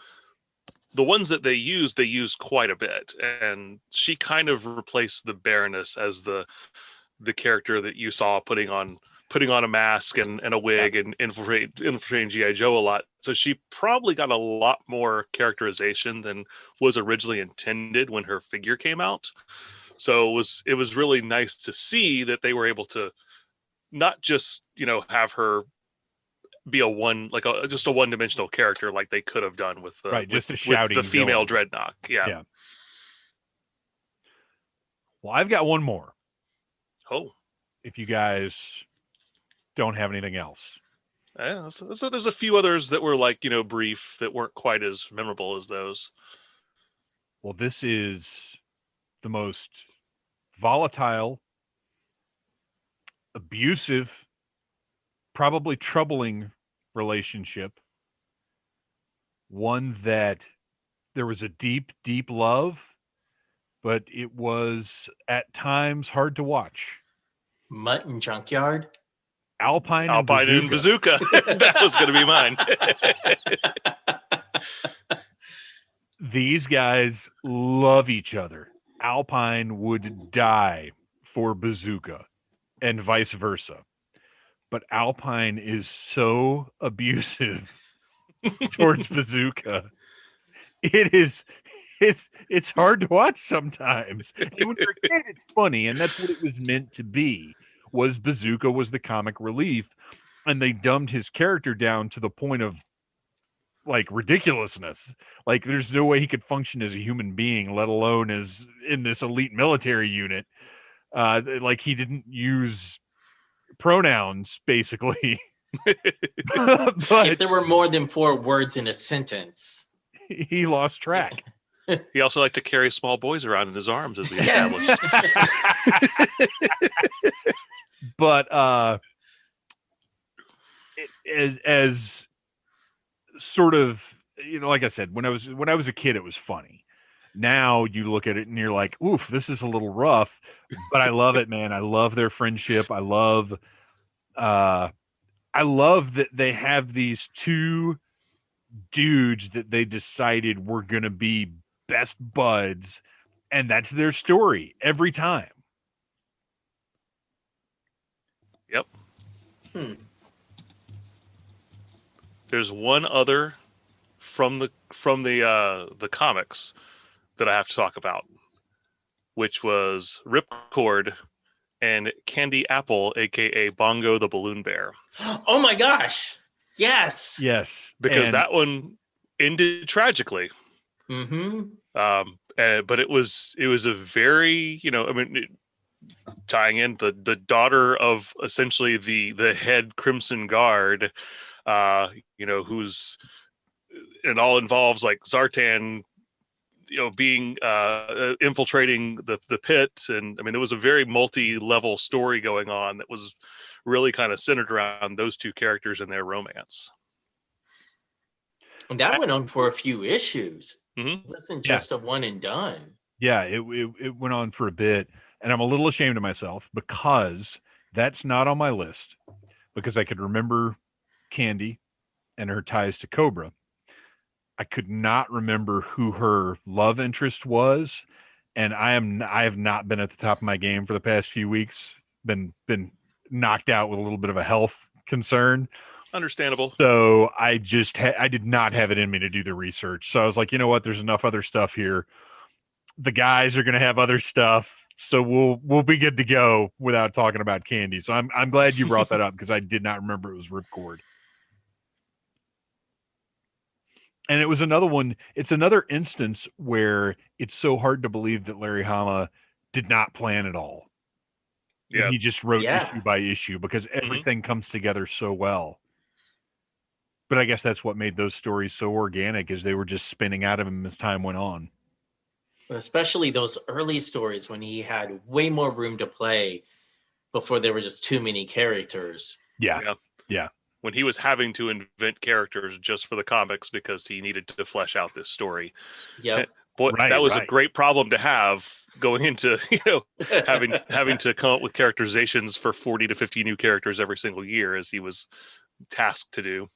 Speaker 2: the ones that they used quite a bit, and she kind of replaced the Baroness as the character that you saw putting on a mask and a wig and infiltrating G.I. Joe a lot. So she probably got a lot more characterization than was originally intended when her figure came out. So it was really nice to see that they were able to not just, have her be just a one-dimensional character like they could have done with
Speaker 1: just a shouting
Speaker 2: with the female
Speaker 1: villain.
Speaker 2: Dreadnought. Yeah.
Speaker 1: Well, I've got one more.
Speaker 2: Oh.
Speaker 1: If you guys don't have anything else.
Speaker 2: Yeah, so there's a few others that were brief that weren't quite as memorable as those.
Speaker 1: Well, this is the most volatile, abusive, probably troubling relationship. One that there was a deep, deep love, but it was at times hard to watch.
Speaker 3: Mutt and Junkyard?
Speaker 1: Alpine and
Speaker 2: Bazooka. That was going to be mine.
Speaker 1: These guys love each other. Alpine would die for Bazooka and vice versa. But Alpine is so abusive towards Bazooka. It's hard to watch sometimes. And when you're a kid, it's funny, and that's what it was meant to be. Was Bazooka was the comic relief, and they dumbed his character down to the point of ridiculousness. Like there's no way he could function as a human being, let alone as in this elite military unit. He didn't use pronouns basically.
Speaker 3: But if there were more than 4 words in a sentence,
Speaker 1: he lost track.
Speaker 2: He also liked to carry small boys around in his arms, as we established.
Speaker 1: But as sort of, like I said, when I was a kid, it was funny. Now you look at it and you're like, oof, this is a little rough, but I love it, man. I love their friendship. I love that they have these 2 dudes that they decided were going to be best buds, and that's their story every time.
Speaker 2: Yep. There's one other from the comics that I have to talk about, which was Ripcord and Candy Apple, aka Bongo the Balloon Bear.
Speaker 3: Oh my gosh! Yes.
Speaker 2: Because that one ended tragically.
Speaker 3: Mm-hmm.
Speaker 2: But it was a very, tying in the daughter of essentially the head Crimson Guard, who's, it all involves Zartan, being infiltrating the pit, and there was a very multi-level story going on that was really kind of centered around those 2 characters and their romance.
Speaker 3: And that went on for a few issues.
Speaker 2: Mm-hmm.
Speaker 3: It wasn't just a one and done.
Speaker 1: Yeah, it went on for a bit, and I'm a little ashamed of myself because that's not on my list, because I could remember Candy and her ties to Cobra. I could not remember who her love interest was, and I have not been at the top of my game for the past few weeks. Been knocked out with a little bit of a health concern.
Speaker 2: Understandable.
Speaker 1: So I did not have it in me to do the research. So I was like, you know what? There's enough other stuff here. The guys are going to have other stuff, so we'll be good to go without talking about Candy. So I'm glad you brought that up, because I did not remember it was Ripcord. And it was another one. It's another instance where it's so hard to believe that Larry Hama did not plan it all. Yeah, he just wrote issue by issue, because everything comes together so well. But I guess that's what made those stories so organic, is they were just spinning out of him as time went on.
Speaker 3: Especially those early stories when he had way more room to play before there were just too many characters.
Speaker 1: Yeah.
Speaker 2: When he was having to invent characters just for the comics because he needed to flesh out this story.
Speaker 3: Yeah.
Speaker 2: Boy, that was a great problem to have going into, having to come up with characterizations for 40 to 50 new characters every single year, as he was tasked to do.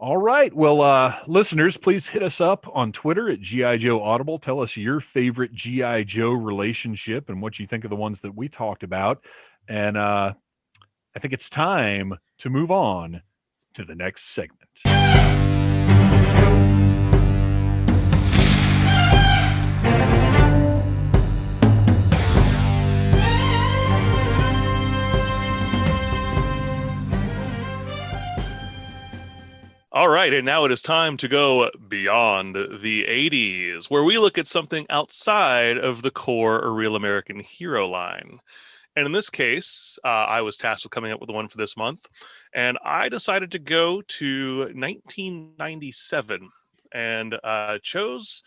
Speaker 1: All right. Well, listeners, please hit us up on Twitter at GI Joe Audible. Tell us your favorite GI Joe relationship and what you think of the ones that we talked about. And I think it's time to move on to the next segment.
Speaker 2: All right, and now it is time to go beyond the 80s, where we look at something outside of the core or Real American Hero line. And in this case, I was tasked with coming up with the one for this month, and I decided to go to 1997 and chose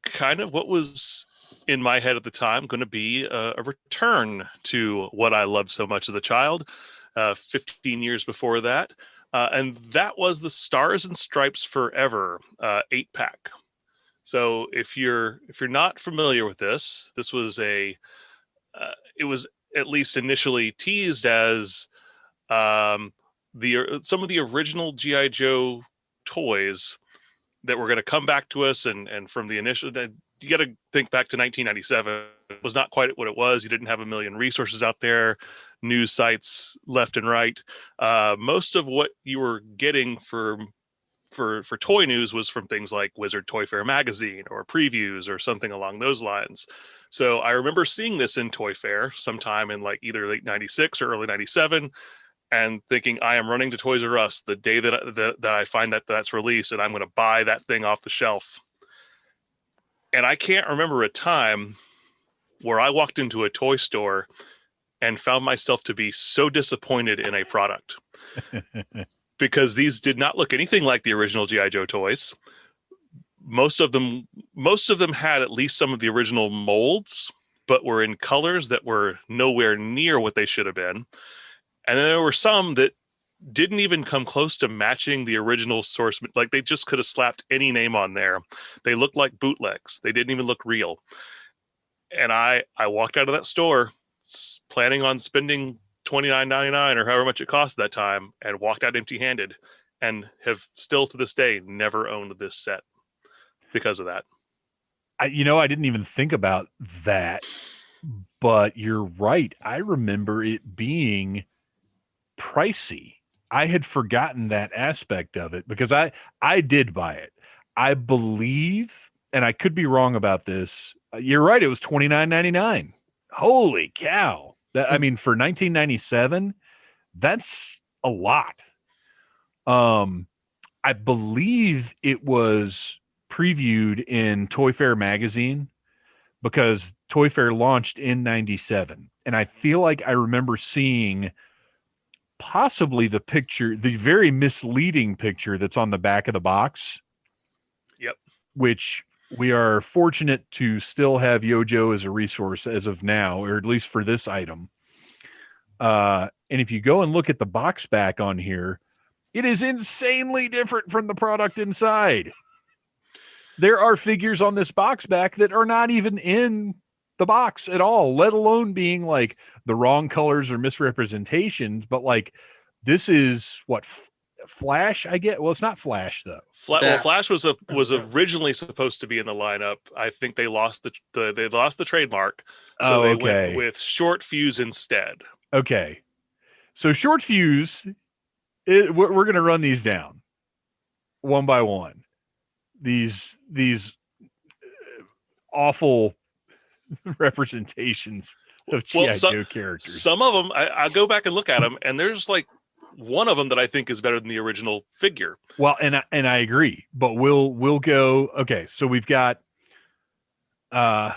Speaker 2: kind of what was in my head at the time going to be a return to what I loved so much as a child, 15 years before that. And that was the Stars and Stripes Forever 8-pack. So if you're not familiar with this was it was at least initially teased as some of the original GI Joe toys that were going to come back to us, and from the initial, you got to think back to 1997. It was not quite what it was. You didn't have a million resources out there, news sites left and right. Most of what you were getting for toy news was from things like Wizard Toy Fair magazine or previews or something along those lines. So I remember seeing this in Toy Fair sometime in like either late 96 or early 97 and thinking, I am running to Toys R Us the day that I find that's released, and I'm going to buy that thing off the shelf. And I can't remember a time where I walked into a toy store and found myself to be so disappointed in a product. Because these did not look anything like the original G.I. Joe toys. Most of them had at least some of the original molds, but were in colors that were nowhere near what they should have been. And then there were some that didn't even come close to matching the original source. Like, they just could have slapped any name on there. They looked like bootlegs. They didn't even look real. And I walked out of that store planning on spending $29.99 or however much it cost that time, and walked out empty-handed, and have still to this day never owned this set because of that.
Speaker 1: I didn't even think about that, but you're right. I remember it being pricey. I had forgotten that aspect of it because I did buy it. I believe, and I could be wrong about this. You're right. It was $29.99. Holy cow. That, I mean, for 1997, that's a lot. I believe it was previewed in Toy Fair magazine because Toy Fair launched in 97. And I feel like I remember seeing possibly the picture, the very misleading picture that's on the back of the box.
Speaker 2: Yep.
Speaker 1: Which we are fortunate to still have Yojo as a resource as of now, or at least for this item. And if you go and look at the box back on here, it is insanely different from the product inside. There are figures on this box back that are not even in the box at all, let alone being like the wrong colors or misrepresentations. But like, this is what Flash, I get. Well, it's not Flash though.
Speaker 2: Flash was originally supposed to be in the lineup. I think they lost the trademark, so they went with Short Fuse instead.
Speaker 1: Okay, so Short Fuse, we're going to run these down one by one. These awful representations of G.I. Joe characters.
Speaker 2: Some of them, I go back and look at them, and there's like one of them that I think is better than the original figure.
Speaker 1: Well, and I agree, but we'll go. Okay, so we've got the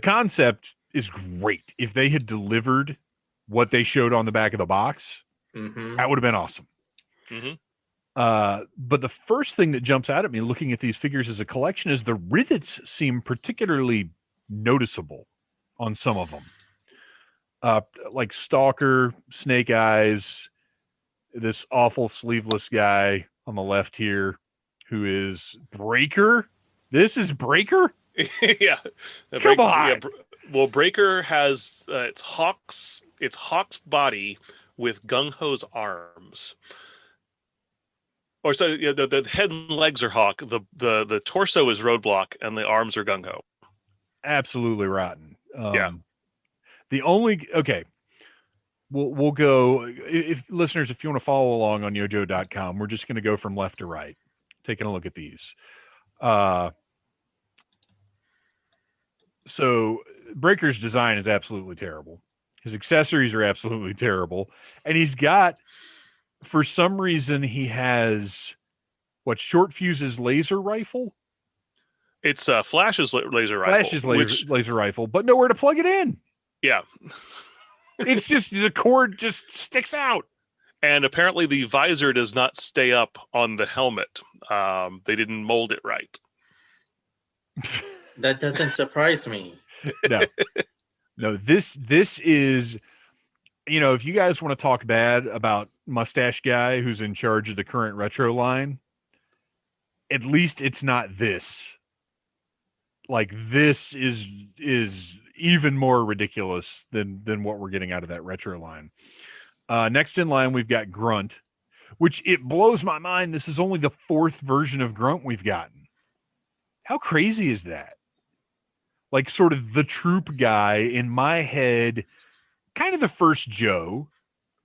Speaker 1: concept is great. If they had delivered what they showed on the back of the box, that would have been awesome. But the first thing that jumps out at me looking at these figures as a collection is the rivets seem particularly noticeable on some of them. Like Stalker, Snake Eyes, this awful sleeveless guy on the left here, who is Breaker. This is Breaker?
Speaker 2: Yeah.
Speaker 1: Come on.
Speaker 2: Yeah, well, Breaker has it's Hawk's body with Gung Ho's arms. Or so yeah, the head and legs are Hawk. The torso is Roadblock, and the arms are Gung Ho.
Speaker 1: Absolutely rotten.
Speaker 2: Yeah.
Speaker 1: The only we'll go if listeners, if you want to follow along on yojo.com, we're just going to go from left to right, taking a look at these. So Breaker's design is absolutely terrible. His accessories are absolutely terrible, and he's got, for some reason, he has Short Fuse's laser rifle.
Speaker 2: It's Flash's laser rifle.
Speaker 1: Flash's laser rifle, but nowhere to plug it in.
Speaker 2: Yeah.
Speaker 1: It's just the cord just sticks out.
Speaker 2: And apparently the visor does not stay up on the helmet. They didn't mold it right.
Speaker 3: That doesn't surprise me.
Speaker 1: No, this is, if you guys want to talk bad about Mustache Guy who's in charge of the current retro line, at least it's not this. Like, this is even more ridiculous than what we're getting out of that retro line. Next in line, we've got Grunt, which it blows my mind. This is only the 4th version of Grunt we've gotten. How crazy is that? Like, sort of the troop guy in my head, kind of the first Joe,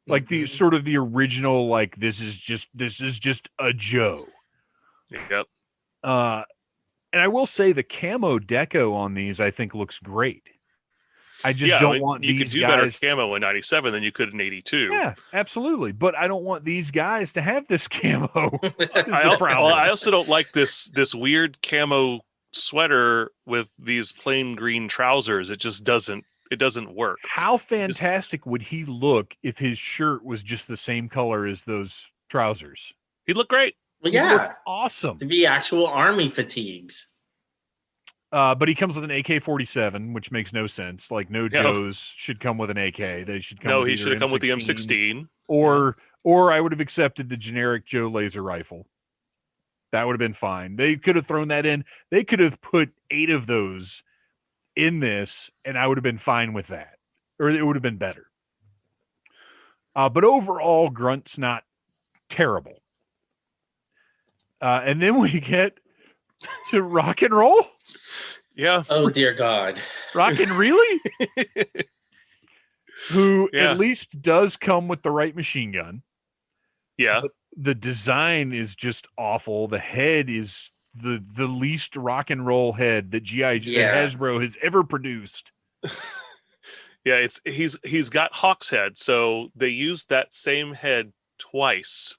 Speaker 1: like the sort of the original, like, this is just a Joe.
Speaker 2: Yep.
Speaker 1: And I will say the camo deco on these, I think, looks great. I just don't want these guys. You could do
Speaker 2: better camo in 97 than you could in 82.
Speaker 1: Yeah, absolutely. But I don't want these guys to have this camo.
Speaker 2: I also don't like this weird camo sweater with these plain green trousers. It just doesn't work.
Speaker 1: How fantastic would he look if his shirt was just the same color as those trousers?
Speaker 2: He'd look great.
Speaker 3: Well, yeah,
Speaker 1: awesome.
Speaker 3: To be actual army fatigues.
Speaker 1: But he comes with an AK-47, which makes no sense. Like, no Joes should come with an AK. They should come. No,
Speaker 2: he should have come with the M16.
Speaker 1: Or I would have accepted the generic Joe laser rifle. That would have been fine. They could have thrown that in. They could have put 8 of those in this, and I would have been fine with that. Or it would have been better. But overall, Grunt's not terrible. And then we get to Rock and Roll.
Speaker 2: Yeah.
Speaker 3: Oh, dear God.
Speaker 1: Rock and Really? Who at least does come with the right machine gun.
Speaker 2: Yeah.
Speaker 1: But the design is just awful. The head is the least rock and roll head that that Hasbro has ever produced.
Speaker 2: Yeah, he's got Hawk's head, so they used that same head twice.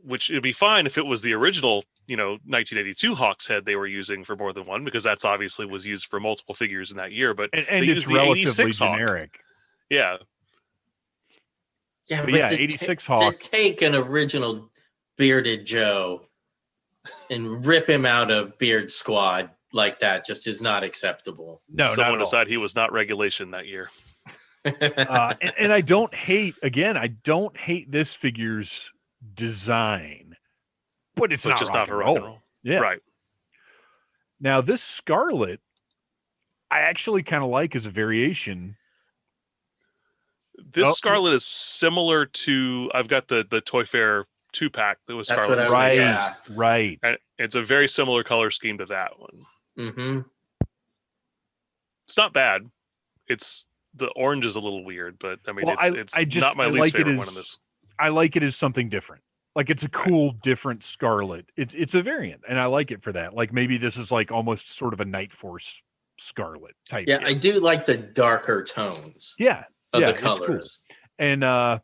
Speaker 2: Which it'd be fine if it was the original, 1982 Hawk's head they were using for more than one, because that's obviously was used for multiple figures in that year. But
Speaker 1: and it's relatively generic.
Speaker 2: Hawk. Yeah.
Speaker 3: Yeah,
Speaker 1: but 86 Hawk.
Speaker 3: To take an original bearded Joe and rip him out of Beard Squad like that just is not acceptable.
Speaker 2: No, someone decided he was not regulation that year.
Speaker 1: And I don't hate this figure's design, but it's not for rock and roll. Yeah,
Speaker 2: right.
Speaker 1: Now this Scarlet, I actually kind of like as a variation.
Speaker 2: This Scarlet is similar to, I've got the Toy Fair 2-pack that was Scarlet.
Speaker 1: Right.
Speaker 2: And it's a very similar color scheme to that one.
Speaker 3: Mm-hmm.
Speaker 2: It's not bad. It's the orange is a little weird, but I mean, it's not my
Speaker 1: least
Speaker 2: favorite one of this.
Speaker 1: I like it as something different. Like, it's a cool, different Scarlet. It's a variant, and I like it for that. Like, maybe this is like almost sort of a Night Force Scarlet type.
Speaker 3: Yeah, I do like the darker tones.
Speaker 1: Yeah,
Speaker 3: of the colors.
Speaker 1: Cool. And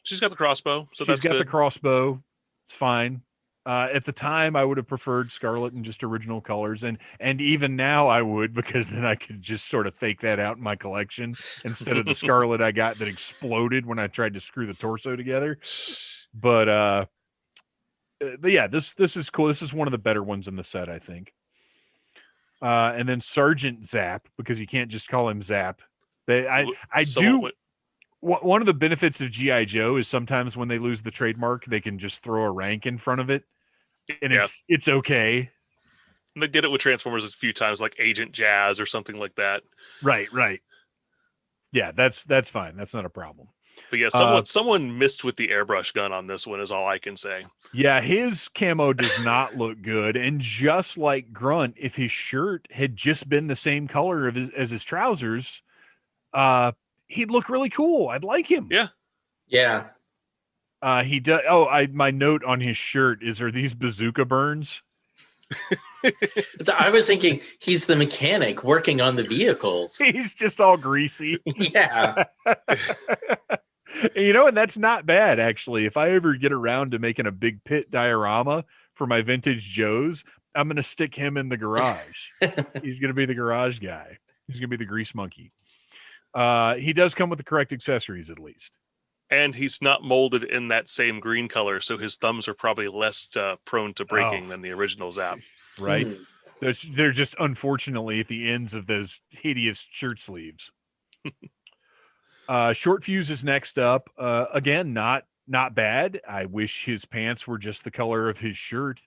Speaker 2: she's got the crossbow, so
Speaker 1: she's got the crossbow. It's fine. At the time, I would have preferred Scarlet in just original colors, and even now I would, because then I could just sort of fake that out in my collection instead of the Scarlet I got that exploded when I tried to screw the torso together. But yeah, this is cool. This is one of the better ones in the set, I think. And then Sergeant Zap, because you can't just call him Zap. One of the benefits of G.I. Joe is sometimes when they lose the trademark, they can just throw a rank in front of it, and it's okay.
Speaker 2: And they did it with Transformers a few times, like Agent Jazz or something like that.
Speaker 1: Right. Yeah, that's fine. That's not a problem.
Speaker 2: But yeah, someone missed with the airbrush gun on this one is all I can say.
Speaker 1: Yeah, his camo does not look good. And just like Grunt, if his shirt had just been the same color as his trousers, he'd look really cool. I'd like him.
Speaker 2: Yeah.
Speaker 3: Yeah.
Speaker 1: He does. Oh, my note on his shirt is, are these bazooka burns?
Speaker 3: So I was thinking he's the mechanic working on the vehicles.
Speaker 1: He's just all greasy.
Speaker 3: Yeah.
Speaker 1: And that's not bad, actually. If I ever get around to making a big pit diorama for my vintage Joes, I'm going to stick him in the garage. He's going to be the garage guy. He's going to be the grease monkey. He does come with the correct accessories, at least.
Speaker 2: And he's not molded in that same green color, so his thumbs are probably less prone to breaking than the original Zap.
Speaker 1: Right? They're just, unfortunately, at the ends of those hideous shirt sleeves. Short Fuse is next up. Again, not bad. I wish his pants were just the color of his shirt.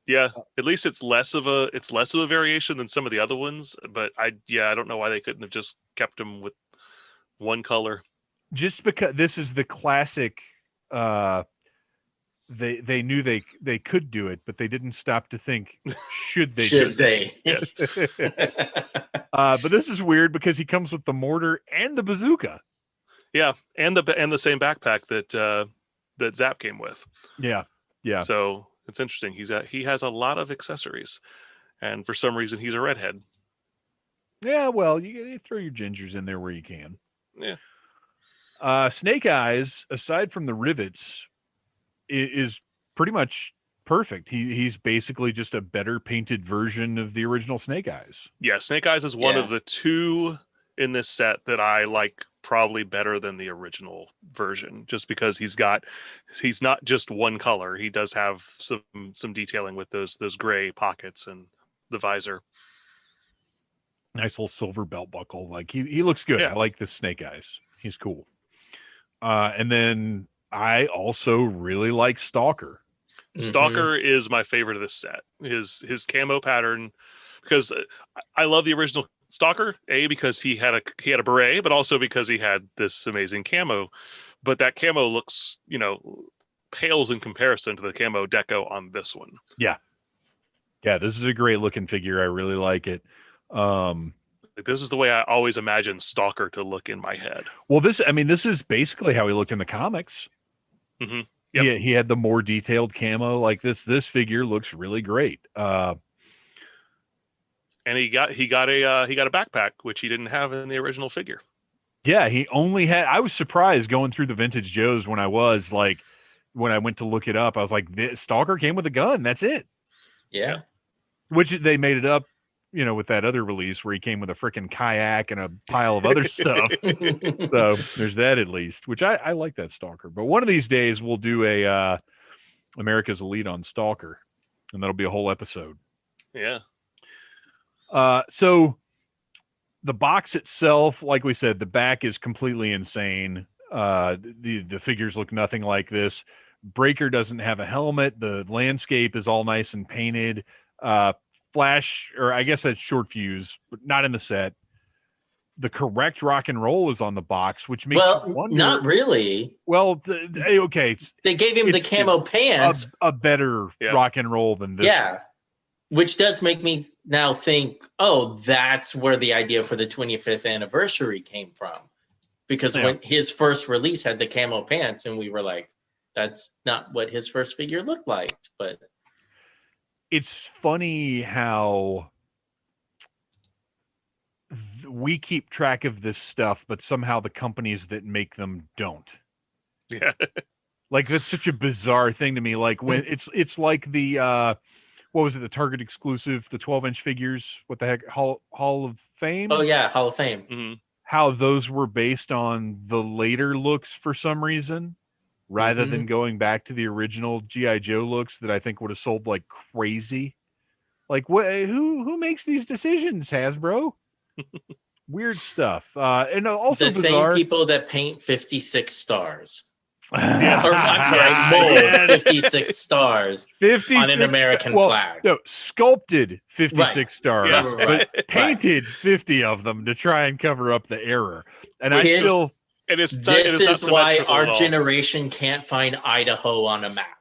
Speaker 2: Yeah, at least it's less of a variation than some of the other ones. But I don't know why they couldn't have just kept him with one color.
Speaker 1: Just because this is the classic. They knew they could do it, but they didn't stop to think, should they?
Speaker 3: Should they?
Speaker 2: Yes.
Speaker 1: But this is weird because he comes with the mortar and the bazooka.
Speaker 2: Yeah, and the same backpack that Zap came with.
Speaker 1: Yeah.
Speaker 2: So it's interesting. He has a lot of accessories, and for some reason he's a redhead.
Speaker 1: Yeah, well, you throw your gingers in there where you can.
Speaker 2: Yeah.
Speaker 1: Snake Eyes, aside from the rivets, is pretty much perfect. He's basically just a better painted version of the original Snake Eyes.
Speaker 2: Yeah, Snake Eyes is one of the two in this set that I like probably better than the original version, just because he's not just one color. He does have some detailing with those gray pockets and the visor.
Speaker 1: Nice little silver belt buckle. Like he looks good.
Speaker 2: Yeah.
Speaker 1: I like this Snake Eyes. He's cool. And then I also really like Stalker.
Speaker 2: Stalker is my favorite of this set. His camo pattern, because I love the original Stalker, because he had a beret, but also because he had this amazing camo. But that camo looks, pales in comparison to the camo deco on this one. Yeah,
Speaker 1: this is a great looking figure. I really like it.
Speaker 2: This is the way I always imagined Stalker to look in my head.
Speaker 1: Well, this is basically how he looked in the comics.
Speaker 2: Mm-hmm. Yep.
Speaker 1: Yeah, he had the more detailed camo. Like this figure looks really great.
Speaker 2: And he got a backpack, which he didn't have in the original figure.
Speaker 1: Yeah, he only had. I was surprised going through the vintage Joes when I went to look it up. I was like, this Stalker came with a gun. That's it.
Speaker 3: Yeah.
Speaker 1: Which they made it up, with that other release where he came with a freaking kayak and a pile of other stuff. So there's that at least, which I like that Stalker. But one of these days we'll do a America's Elite on Stalker, and that'll be a whole episode.
Speaker 2: Yeah.
Speaker 1: So the box itself, like we said, the back is completely insane. The figures look nothing like this. Breaker doesn't have a helmet. The landscape is all nice and painted. Flash, or I guess that's Short Fuse, but not in the set. The correct rock and roll is on the box, which makes you wonder.
Speaker 3: Not really.
Speaker 1: Well, okay.
Speaker 3: They gave him the camo pants.
Speaker 1: A better rock and roll than this.
Speaker 3: Yeah. One. Which does make me now think, that's where the idea for the 25th anniversary came from. Because when his first release had the camo pants, and we were like, that's not what his first figure looked like. But
Speaker 1: it's funny how we keep track of this stuff, but somehow the companies that make them don't.
Speaker 2: Yeah.
Speaker 1: Like, that's such a bizarre thing to me. Like, when it's like the what was it, the Target exclusive, the 12-inch figures, what the heck, Hall of Fame?
Speaker 3: Oh yeah, Hall of Fame.
Speaker 2: Mm-hmm.
Speaker 1: How those were based on the later looks for some reason, rather than going back to the original G.I. Joe looks that I think would have sold like crazy. Like, who makes these decisions, Hasbro? Weird stuff. And also
Speaker 3: the
Speaker 1: bizarre.
Speaker 3: Same people that paint 56 stars.
Speaker 1: Yes.
Speaker 3: Or, I'm sorry, mold 56 stars
Speaker 1: 56
Speaker 3: on an American flag.
Speaker 1: No, sculpted 56 stars,
Speaker 2: Yeah,
Speaker 1: but painted 50 of them to try and cover up the error. And
Speaker 2: And it's
Speaker 3: This
Speaker 2: not
Speaker 3: is why
Speaker 2: symmetrical
Speaker 3: our
Speaker 2: at all.
Speaker 3: generation can't find Idaho on a map.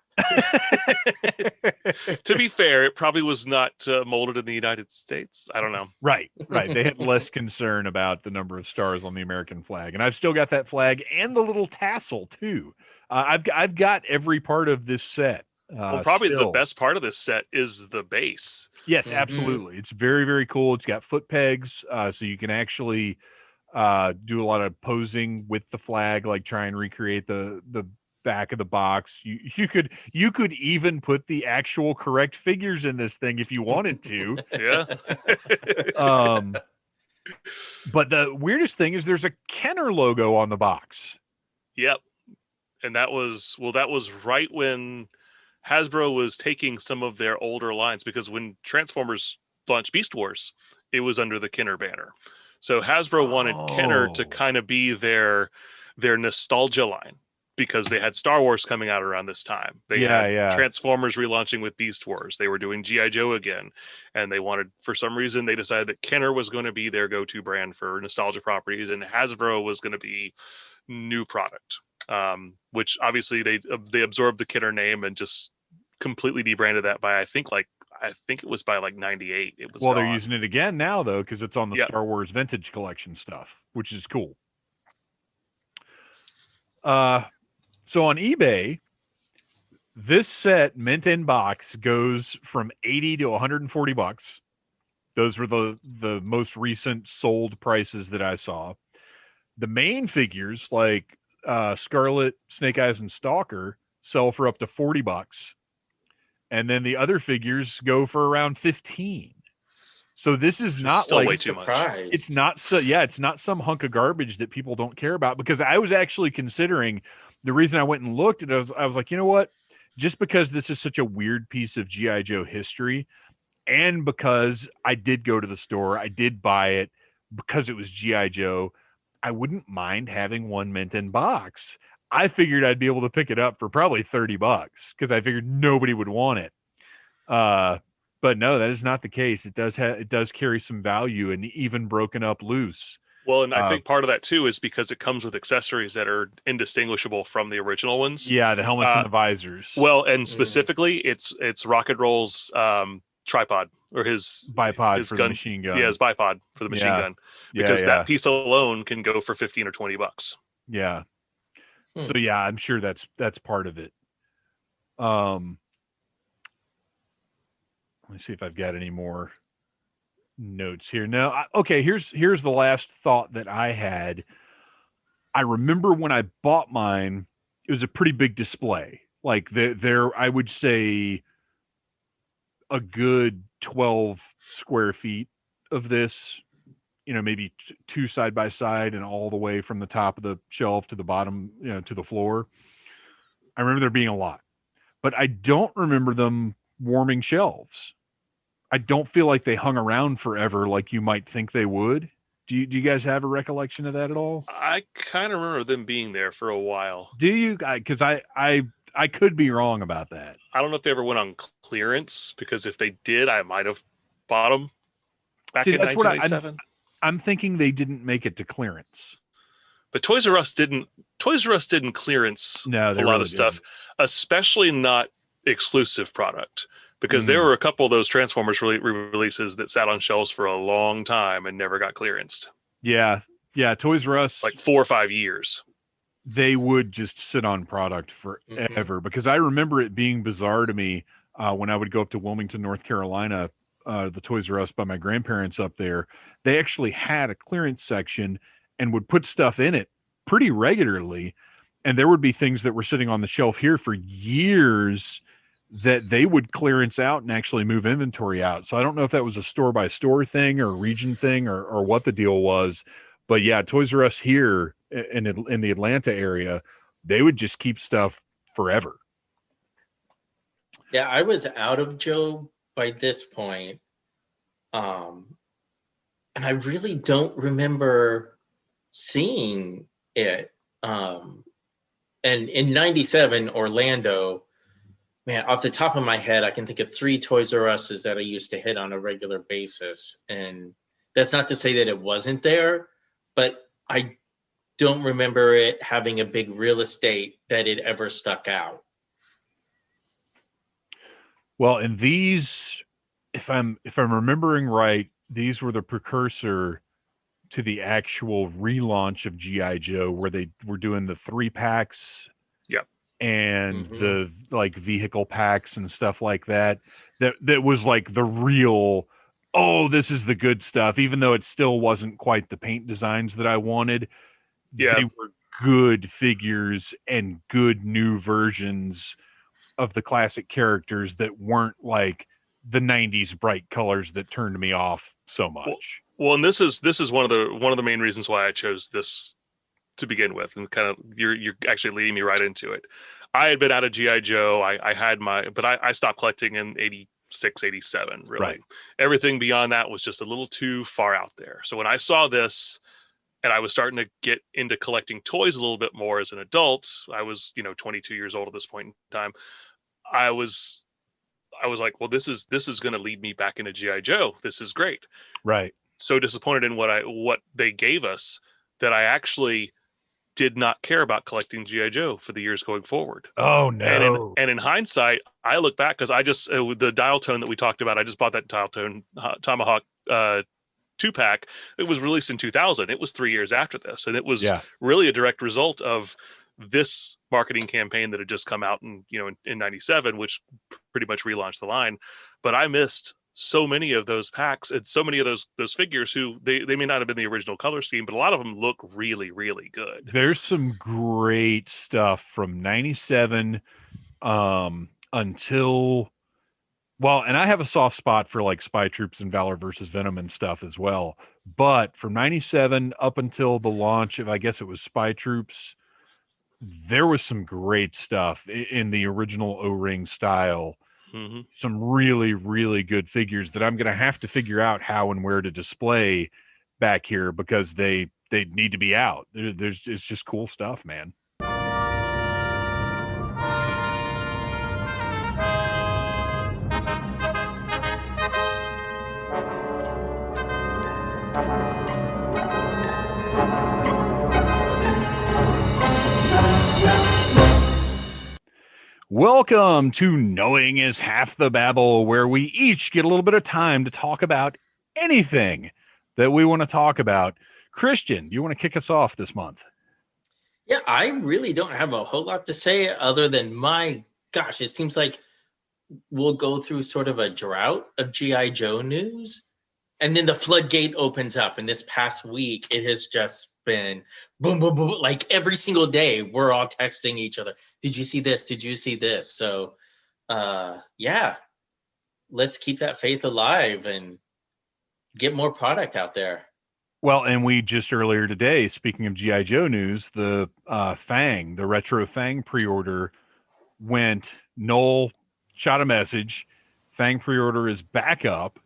Speaker 2: To be fair, it probably was not molded in the United States. I don't know.
Speaker 1: Right. They had less concern about the number of stars on the American flag, and I've still got that flag and the little tassel too. I've got every part of this set.
Speaker 2: Well, probably the
Speaker 1: still.
Speaker 2: best part of this set is the base.
Speaker 1: Yes,
Speaker 3: Mhm.
Speaker 1: absolutely. It's very, very cool. It's got foot pegs, so you can actually do a lot of posing with the flag, like try and recreate the back of the box. You could even put the actual correct figures in this thing if you wanted to.
Speaker 2: Yeah.
Speaker 1: But the weirdest thing is there's a Kenner logo on the box.
Speaker 2: Yep. And that was right when Hasbro was taking some of their older lines, because when Transformers launched Beast Wars, it was under the Kenner banner. So Hasbro wanted Kenner to kind of be their nostalgia line, because they had Star Wars coming out around this time. They had Transformers relaunching with Beast Wars. They were doing G.I. Joe again. And they wanted, for some reason, they decided that Kenner was going to be their go-to brand for nostalgia properties, and Hasbro was going to be new product. Which obviously they absorbed the Kenner name and just completely debranded that by I think it was by like 98. It was
Speaker 1: they're using it again now though, because it's on the Star Wars Vintage Collection stuff, which is cool. So on eBay, this set mint in box goes from $80 to $140. Those were the most recent sold prices that I saw. The main figures like Scarlet, Snake Eyes, and Stalker sell for up to $40, and then the other figures go for around $15. So this is not
Speaker 2: still
Speaker 1: like
Speaker 2: way too much.
Speaker 1: It's not it's not some hunk of garbage that people don't care about, because I was actually considering, the reason I went and looked at it, I was like, you know what? Just because this is such a weird piece of G.I. Joe history, and because I did go to the store, I did buy it because it was G.I. Joe, I wouldn't mind having one mint in box. I figured I'd be able to pick it up for probably $30 because I figured nobody would want it. But no, that is not the case. It does carry some value, and even broken up loose.
Speaker 2: Well, and I think part of that too is because it comes with accessories that are indistinguishable from the original ones.
Speaker 1: Yeah, the helmets and the visors.
Speaker 2: Well, and specifically, it's Rocket Roll's tripod, or his
Speaker 1: bipod for the machine gun.
Speaker 2: Yeah, his bipod for the machine gun. Because that piece alone can go for $15 or $20.
Speaker 1: Yeah. So yeah, I'm sure that's part of it. Let me see if I've got any more notes here. No, okay. Here's the last thought that I had. I remember when I bought mine, it was a pretty big display. Like there, I would say a good 12 square feet of this. Maybe two side by side, and all the way from the top of the shelf to the bottom, to the floor. I remember there being a lot, but I don't remember them warming shelves. I don't feel like they hung around forever like you might think they would. Do you guys have a recollection of that at all?
Speaker 2: I kind of remember them being there for a while.
Speaker 1: Do you? Because I could be wrong about that.
Speaker 2: I don't know if they ever went on clearance, because if they did, I might have bought them back in 1997.
Speaker 1: I'm thinking they didn't make it to clearance.
Speaker 2: But Toys R Us didn't clearance a lot of stuff, especially not exclusive product, because there were a couple of those Transformers releases that sat on shelves for a long time and never got clearanced.
Speaker 1: Yeah. Toys R Us,
Speaker 2: like 4 or 5 years.
Speaker 1: They would just sit on product forever, because I remember it being bizarre to me when I would go up to Wilmington, North Carolina, the Toys R Us by my grandparents up there. They actually had a clearance section and would put stuff in it pretty regularly. And there would be things that were sitting on the shelf here for years that they would clearance out and actually move inventory out. So I don't know if that was a store by store thing or a region thing or what the deal was, but yeah, Toys R Us here in the Atlanta area, they would just keep stuff forever.
Speaker 3: Yeah, I was out of Joe by this point. And I really don't remember seeing it. And in 97, Orlando, man, off the top of my head, I can think of 3 Toys R Us's that I used to hit on a regular basis. And that's not to say that it wasn't there, but I don't remember it having a big real estate that it ever stuck out.
Speaker 1: Well, and these, if I'm remembering right, these were the precursor to the actual relaunch of G.I. Joe, where they were doing the 3-packs.
Speaker 2: Yep.
Speaker 1: And the like vehicle packs and stuff like that. That was like the real, oh, this is the good stuff, even though it still wasn't quite the paint designs that I wanted.
Speaker 2: Yeah.
Speaker 1: They were good figures and good new versions of the classic characters that weren't like the 90s bright colors that turned me off so much.
Speaker 2: Well, and this is one of the main reasons why I chose this to begin with, and kind of you're actually leading me right into it. I had been out of G.I. Joe. I had but I stopped collecting in 86, 87, really.
Speaker 1: Right.
Speaker 2: Everything beyond that was just a little too far out there. So when I saw this and I was starting to get into collecting toys a little bit more as an adult, I was, 22 years old at this point in time. I was like, well, this is going to lead me back into G.I. Joe. This is great.
Speaker 1: Right.
Speaker 2: So disappointed in what they gave us that I actually did not care about collecting G.I. Joe for the years going forward.
Speaker 1: Oh no.
Speaker 2: And in hindsight, I look back, because I just the dial tone that we talked about, I just bought that dial tone Tomahawk 2-pack. It was released in 2000. It was 3 years after this, and it was really a direct result of this marketing campaign that had just come out in 97, which pretty much relaunched the line. But I missed so many of those packs and so many of those figures who they may not have been the original color scheme, but a lot of them look really, really good.
Speaker 1: There's some great stuff from 97 until, well, and I have a soft spot for like Spy Troops and Valor versus Venom and stuff as well. But from 97 up until the launch of, I guess it was Spy Troops, there was some great stuff in the original O-ring style.
Speaker 2: Mm-hmm.
Speaker 1: Some really, really good figures that I'm going to have to figure out how and where to display back here, because they need to be out. It's just cool stuff, man. Welcome to Knowing is Half the Babble, where we each get a little bit of time to talk about anything that we want to talk about. Christian, you want to kick us off this month?
Speaker 3: Yeah, I really don't have a whole lot to say other than, my gosh, it seems like we'll go through sort of a drought of G.I. Joe news, and then the floodgate opens up. And this past week, it has just been boom, boom, boom. Like every single day, we're all texting each other. Did you see this? Did you see this? So, yeah, let's keep that faith alive and get more product out there.
Speaker 1: Well, and we just earlier today, speaking of G.I. Joe news, the Fang, the Retro Fang pre-order went. Noel shot a message. Fang pre-order is back up.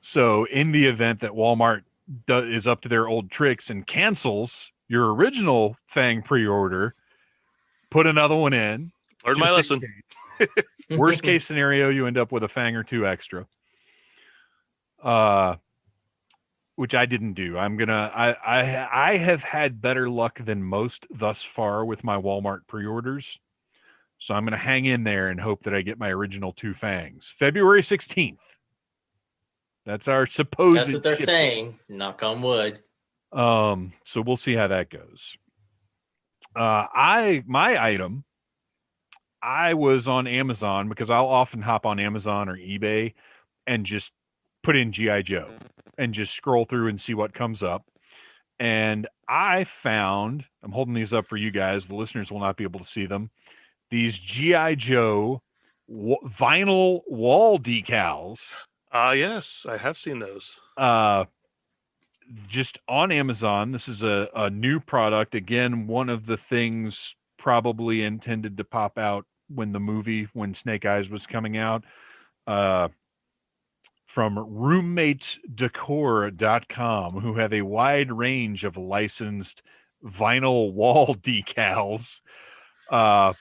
Speaker 1: So in the event that Walmart is up to their old tricks and cancels your original Fang pre-order, put another one in.
Speaker 2: Learned my lesson.
Speaker 1: Worst case scenario, you end up with a Fang or two extra. Which I didn't do. I have had better luck than most thus far with my Walmart pre-orders. So I'm going to hang in there and hope that I get my original 2 Fangs. February 16th. That's our supposed.
Speaker 3: That's what they're saying. Knock on wood.
Speaker 1: So we'll see how that goes. My item, I was on Amazon, because I'll often hop on Amazon or eBay and just put in G.I. Joe and just scroll through and see what comes up. And I found, I'm holding these up for you guys, the listeners will not be able to see them, these G.I. Joe vinyl wall decals.
Speaker 2: Yes, I have seen those.
Speaker 1: Just on Amazon. This is a new product. Again, one of the things probably intended to pop out when Snake Eyes was coming out. From roommatedecor.com, who have a wide range of licensed vinyl wall decals. But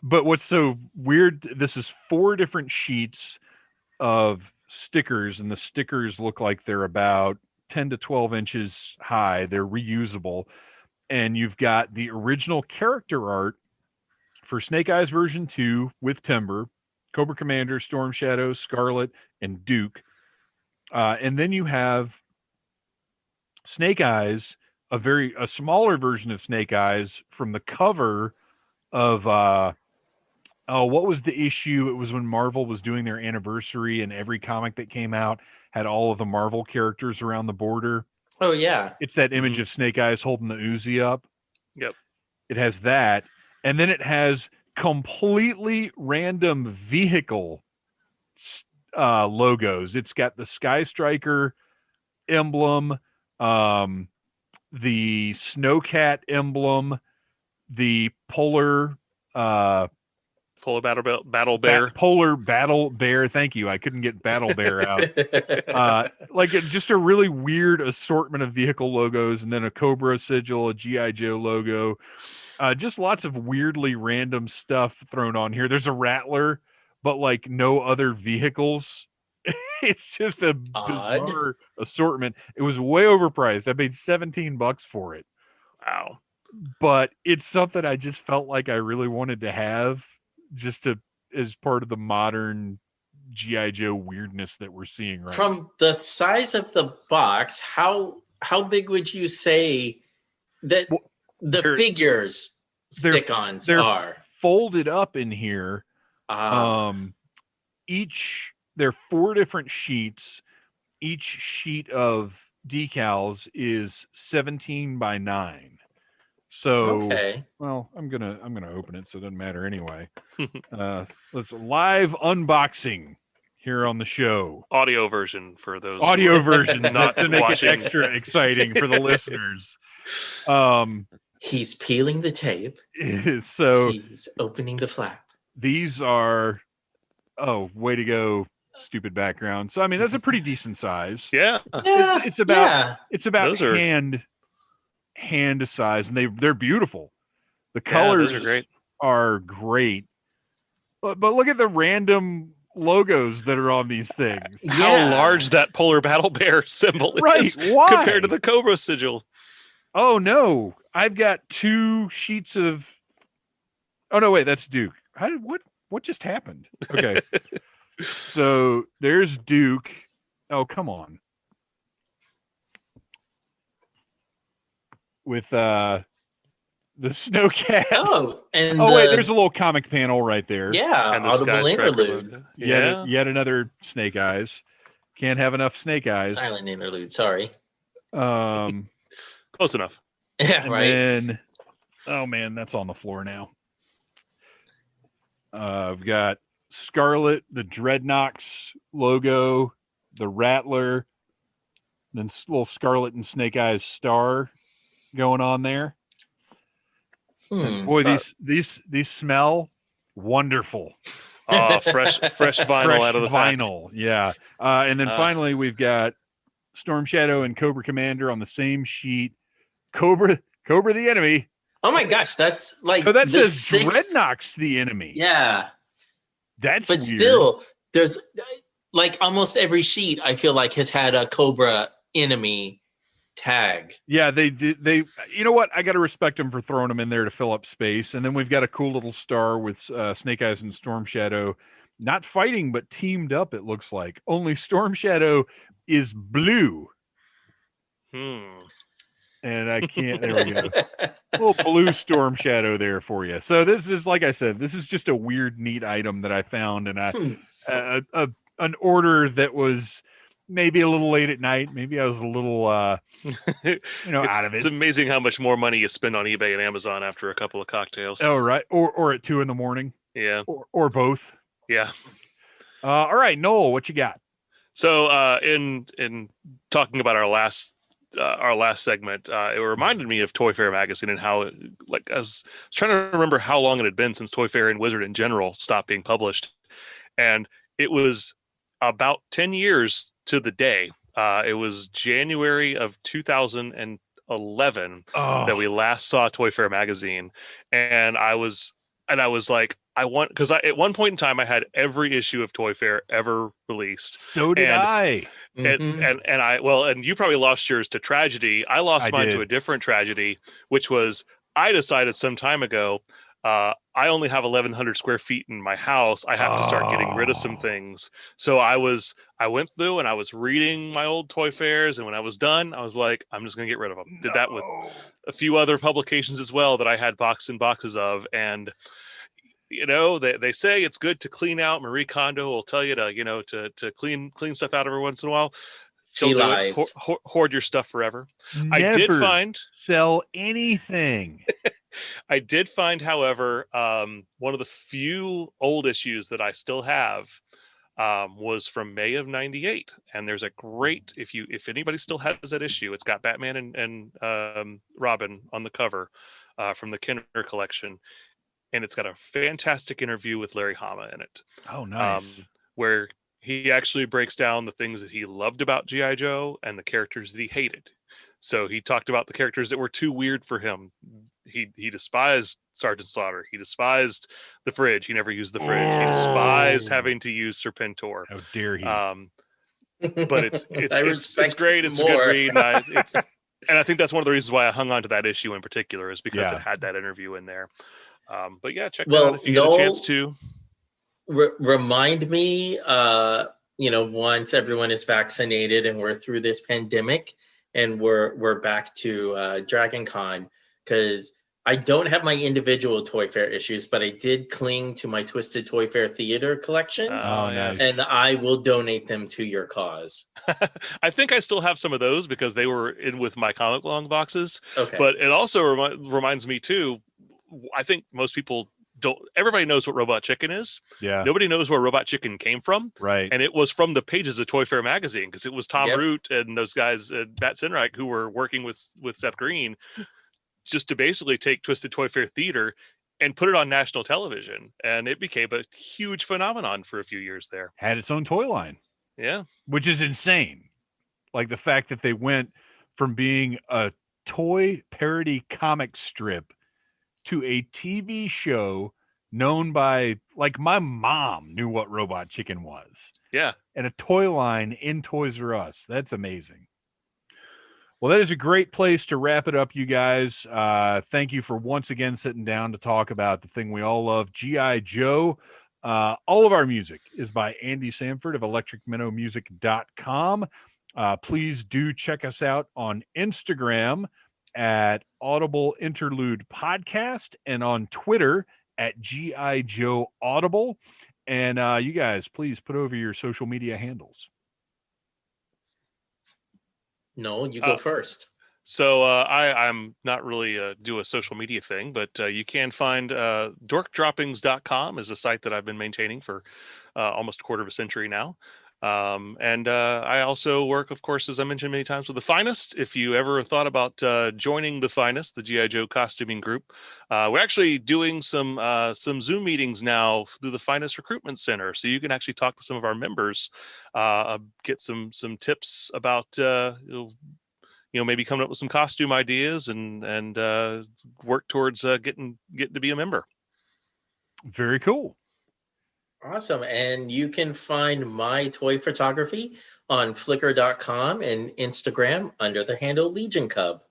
Speaker 1: what's so weird, this is 4 different sheets of stickers, and the stickers look like they're about 10 to 12 inches high. They're reusable. and you've got the original character art for Snake Eyes version 2 with Timber, Cobra Commander, Storm Shadow, Scarlet, and Duke. And then you have Snake Eyes, a smaller version of Snake Eyes from the cover of what was the issue? It was when Marvel was doing their anniversary, and every comic that came out had all of the Marvel characters around the border.
Speaker 3: Oh yeah.
Speaker 1: It's that image of Snake Eyes holding the Uzi up.
Speaker 2: Yep.
Speaker 1: It has that, and then it has completely random vehicle logos. It's got the Sky Striker emblem, the Snowcat emblem, the Polar
Speaker 2: Battle Bear.
Speaker 1: Polar Battle Bear. Thank you. I couldn't get Battle Bear out. Just a really weird assortment of vehicle logos, and then a Cobra sigil, a G.I. Joe logo. Just lots of weirdly random stuff thrown on here. There's a Rattler, but like no other vehicles. It's just a bizarre assortment. It was way overpriced. I paid $17 for it.
Speaker 2: Wow.
Speaker 1: But it's something I just felt like I really wanted to have, just as part of the modern G.I. Joe weirdness that we're seeing right now.
Speaker 3: From the size of the box, how big would you say that the figures stick-ons are?
Speaker 1: Folded up in here. They're 4 different sheets. Each sheet of decals is 17 by 9. So,
Speaker 3: okay.
Speaker 1: Well, I'm gonna open it, so it doesn't matter anyway. Let's live unboxing here on the show.
Speaker 2: Audio version for those.
Speaker 1: Audio version,
Speaker 2: not
Speaker 1: to make
Speaker 2: watching.
Speaker 1: it extra exciting for the listeners.
Speaker 3: He's peeling the tape.
Speaker 1: So
Speaker 3: he's opening the flap.
Speaker 1: These are, way to go, stupid background. So I mean, that's a pretty decent size.
Speaker 2: Yeah.
Speaker 1: It's about hand size, and they're beautiful. The colors are great. But look at the random logos that are on these things.
Speaker 2: How large that Polar Battle Bear symbol is compared to the Cobra sigil.
Speaker 1: Oh no, I've got 2 sheets of. Oh no, wait, that's Duke. What just happened? Okay. So there's Duke. Oh, come on. With the Snowcat.
Speaker 3: Wait,
Speaker 1: there's a little comic panel right there.
Speaker 3: Yeah,
Speaker 2: and the
Speaker 3: Audible Interlude.
Speaker 1: Yet another Snake Eyes. Can't have enough Snake Eyes.
Speaker 3: Silent interlude. Sorry.
Speaker 2: Close enough.
Speaker 3: Yeah, right.
Speaker 1: Then, oh man, that's on the floor now. I've got Scarlet, the Dreadnoks logo, the Rattler, then little Scarlet and Snake Eyes star going on there. Boy, these smell wonderful.
Speaker 2: Oh, fresh vinyl out of the
Speaker 1: vinyl. Pack. Yeah. And then finally we've got Storm Shadow and Cobra Commander on the same sheet. Cobra the enemy.
Speaker 3: Oh my gosh, that's like
Speaker 1: so that says Dreadnoks the enemy.
Speaker 3: Yeah.
Speaker 1: But weird.
Speaker 3: Still, there's like almost every sheet I feel like has had a Cobra enemy tag.
Speaker 1: Yeah, they did. You know what? I got to respect them for throwing them in there to fill up space. And then we've got a cool little star with Snake Eyes and Storm Shadow, not fighting but teamed up. It looks like only Storm Shadow is blue. And I can't. There we go. Little blue Storm Shadow there for you. So this is, like I said, this is just a weird, neat item that I found, and an order that was maybe a little late at night. Maybe I was a little, out of it.
Speaker 2: It's amazing how much more money you spend on eBay and Amazon after a couple of cocktails.
Speaker 1: Oh, right. Or at 2 a.m.
Speaker 2: Yeah.
Speaker 1: Or both.
Speaker 2: Yeah.
Speaker 1: All right, Noel, what you got?
Speaker 2: So in talking about our last segment, it reminded me of Toy Fair magazine and how, I was trying to remember how long it had been since Toy Fair and Wizard in general stopped being published, and it was about 10 years to the day. It was January of 2011 that we last saw Toy Fair magazine, and I was like, because at one point in time I had every issue of Toy Fair ever released.
Speaker 1: So did I.
Speaker 2: And you probably lost yours to tragedy. I lost mine to a different tragedy, which was I decided some time ago. I only have 1,100 square feet in my house. I have to start getting rid of some things. So I went through and I was reading my old toy fairs, and when I was done, I was like, I'm just going to get rid of them. Did that with a few other publications as well that I had boxes and boxes of. And they say it's good to clean out. Marie Kondo will tell you to clean stuff out every once in a while.
Speaker 3: She lies.
Speaker 2: Hoard your stuff forever.
Speaker 1: Never
Speaker 2: I did find
Speaker 1: sell anything.
Speaker 2: I did find, however, one of the few old issues that I still have was from May of '98, and there's a great if anybody still has that issue, it's got Batman and Robin on the cover from the Kenner collection. And it's got a fantastic interview with Larry Hama in it.
Speaker 1: Oh, nice.
Speaker 2: Where he actually breaks down the things that he loved about G.I. Joe and the characters that he hated. So he talked about the characters that were too weird for him. He despised Sergeant Slaughter. He despised the fridge. He never used the fridge. He despised having to use Serpentor.
Speaker 1: How dare he?
Speaker 2: But it's great. It's more. A good read. And I think that's one of the reasons why I hung on to that issue in particular, is because it had that interview in there. But yeah, check that out if you get a chance to.
Speaker 3: Remind me, once everyone is vaccinated and we're through this pandemic and we're back to Dragon Con, because I don't have my individual Toy Fair issues, but I did cling to my Twisted Toy Fair Theater collections.
Speaker 1: Oh, nice.
Speaker 3: And I will donate them to your cause.
Speaker 2: I think I still have some of those because they were in with my comic long boxes.
Speaker 3: Okay.
Speaker 2: But it also reminds me too, I think most people everybody knows what Robot Chicken is.
Speaker 1: Yeah.
Speaker 2: Nobody knows where Robot Chicken came from.
Speaker 1: Right.
Speaker 2: And it was from the pages of Toy Fair magazine, because it was Tom Root and those guys at Matt Sinreich who were working with Seth Green just to basically take Twisted Toy Fair Theater and put it on national television. And it became a huge phenomenon for a few years there.
Speaker 1: Had its own toy line.
Speaker 2: Yeah.
Speaker 1: Which is insane. Like the fact that they went from being a toy parody comic strip to a TV show known by, like, my mom knew what Robot Chicken was.
Speaker 2: Yeah.
Speaker 1: And a toy line in Toys R Us. That's amazing. Well, that is a great place to wrap it up, you guys. Thank you for once again sitting down to talk about the thing we all love, G.I. Joe. All of our music is by Andy Samford of electricminnowmusic.com. Please do check us out on Instagram at Audible Interlude Podcast and on Twitter at G.I. Joe Audible. And you guys, please put over your social media handles.
Speaker 3: No, you go first.
Speaker 2: So I'm not really do a social media thing, but you can find dorkdroppings.com is a site that I've been maintaining for almost a quarter of a century now. And I also work, of course, as I mentioned many times, with The Finest. If you ever thought about joining The Finest, the G.I. Joe costuming group, we're actually doing some Zoom meetings now through the Finest Recruitment Center. So you can actually talk to some of our members, get some tips about, maybe coming up with some costume ideas and work towards getting to be a member.
Speaker 1: Very cool.
Speaker 3: Awesome. And you can find my toy photography on flickr.com and Instagram under the handle Legion Cub.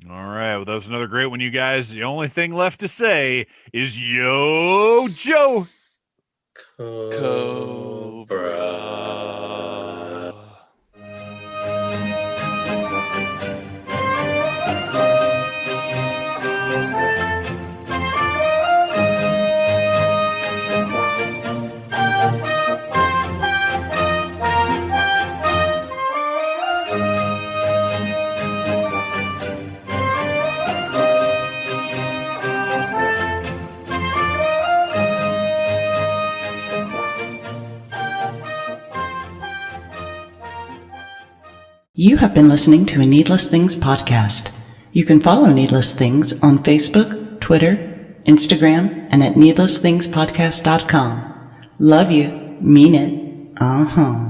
Speaker 1: All right. Well, that was another great one, you guys. The only thing left to say is Yo Joe.
Speaker 3: Cobra.
Speaker 4: You have been listening to a Needless Things podcast. You can follow Needless Things on Facebook, Twitter, Instagram, and at needlessthingspodcast.com. Love you. Mean it. Uh-huh.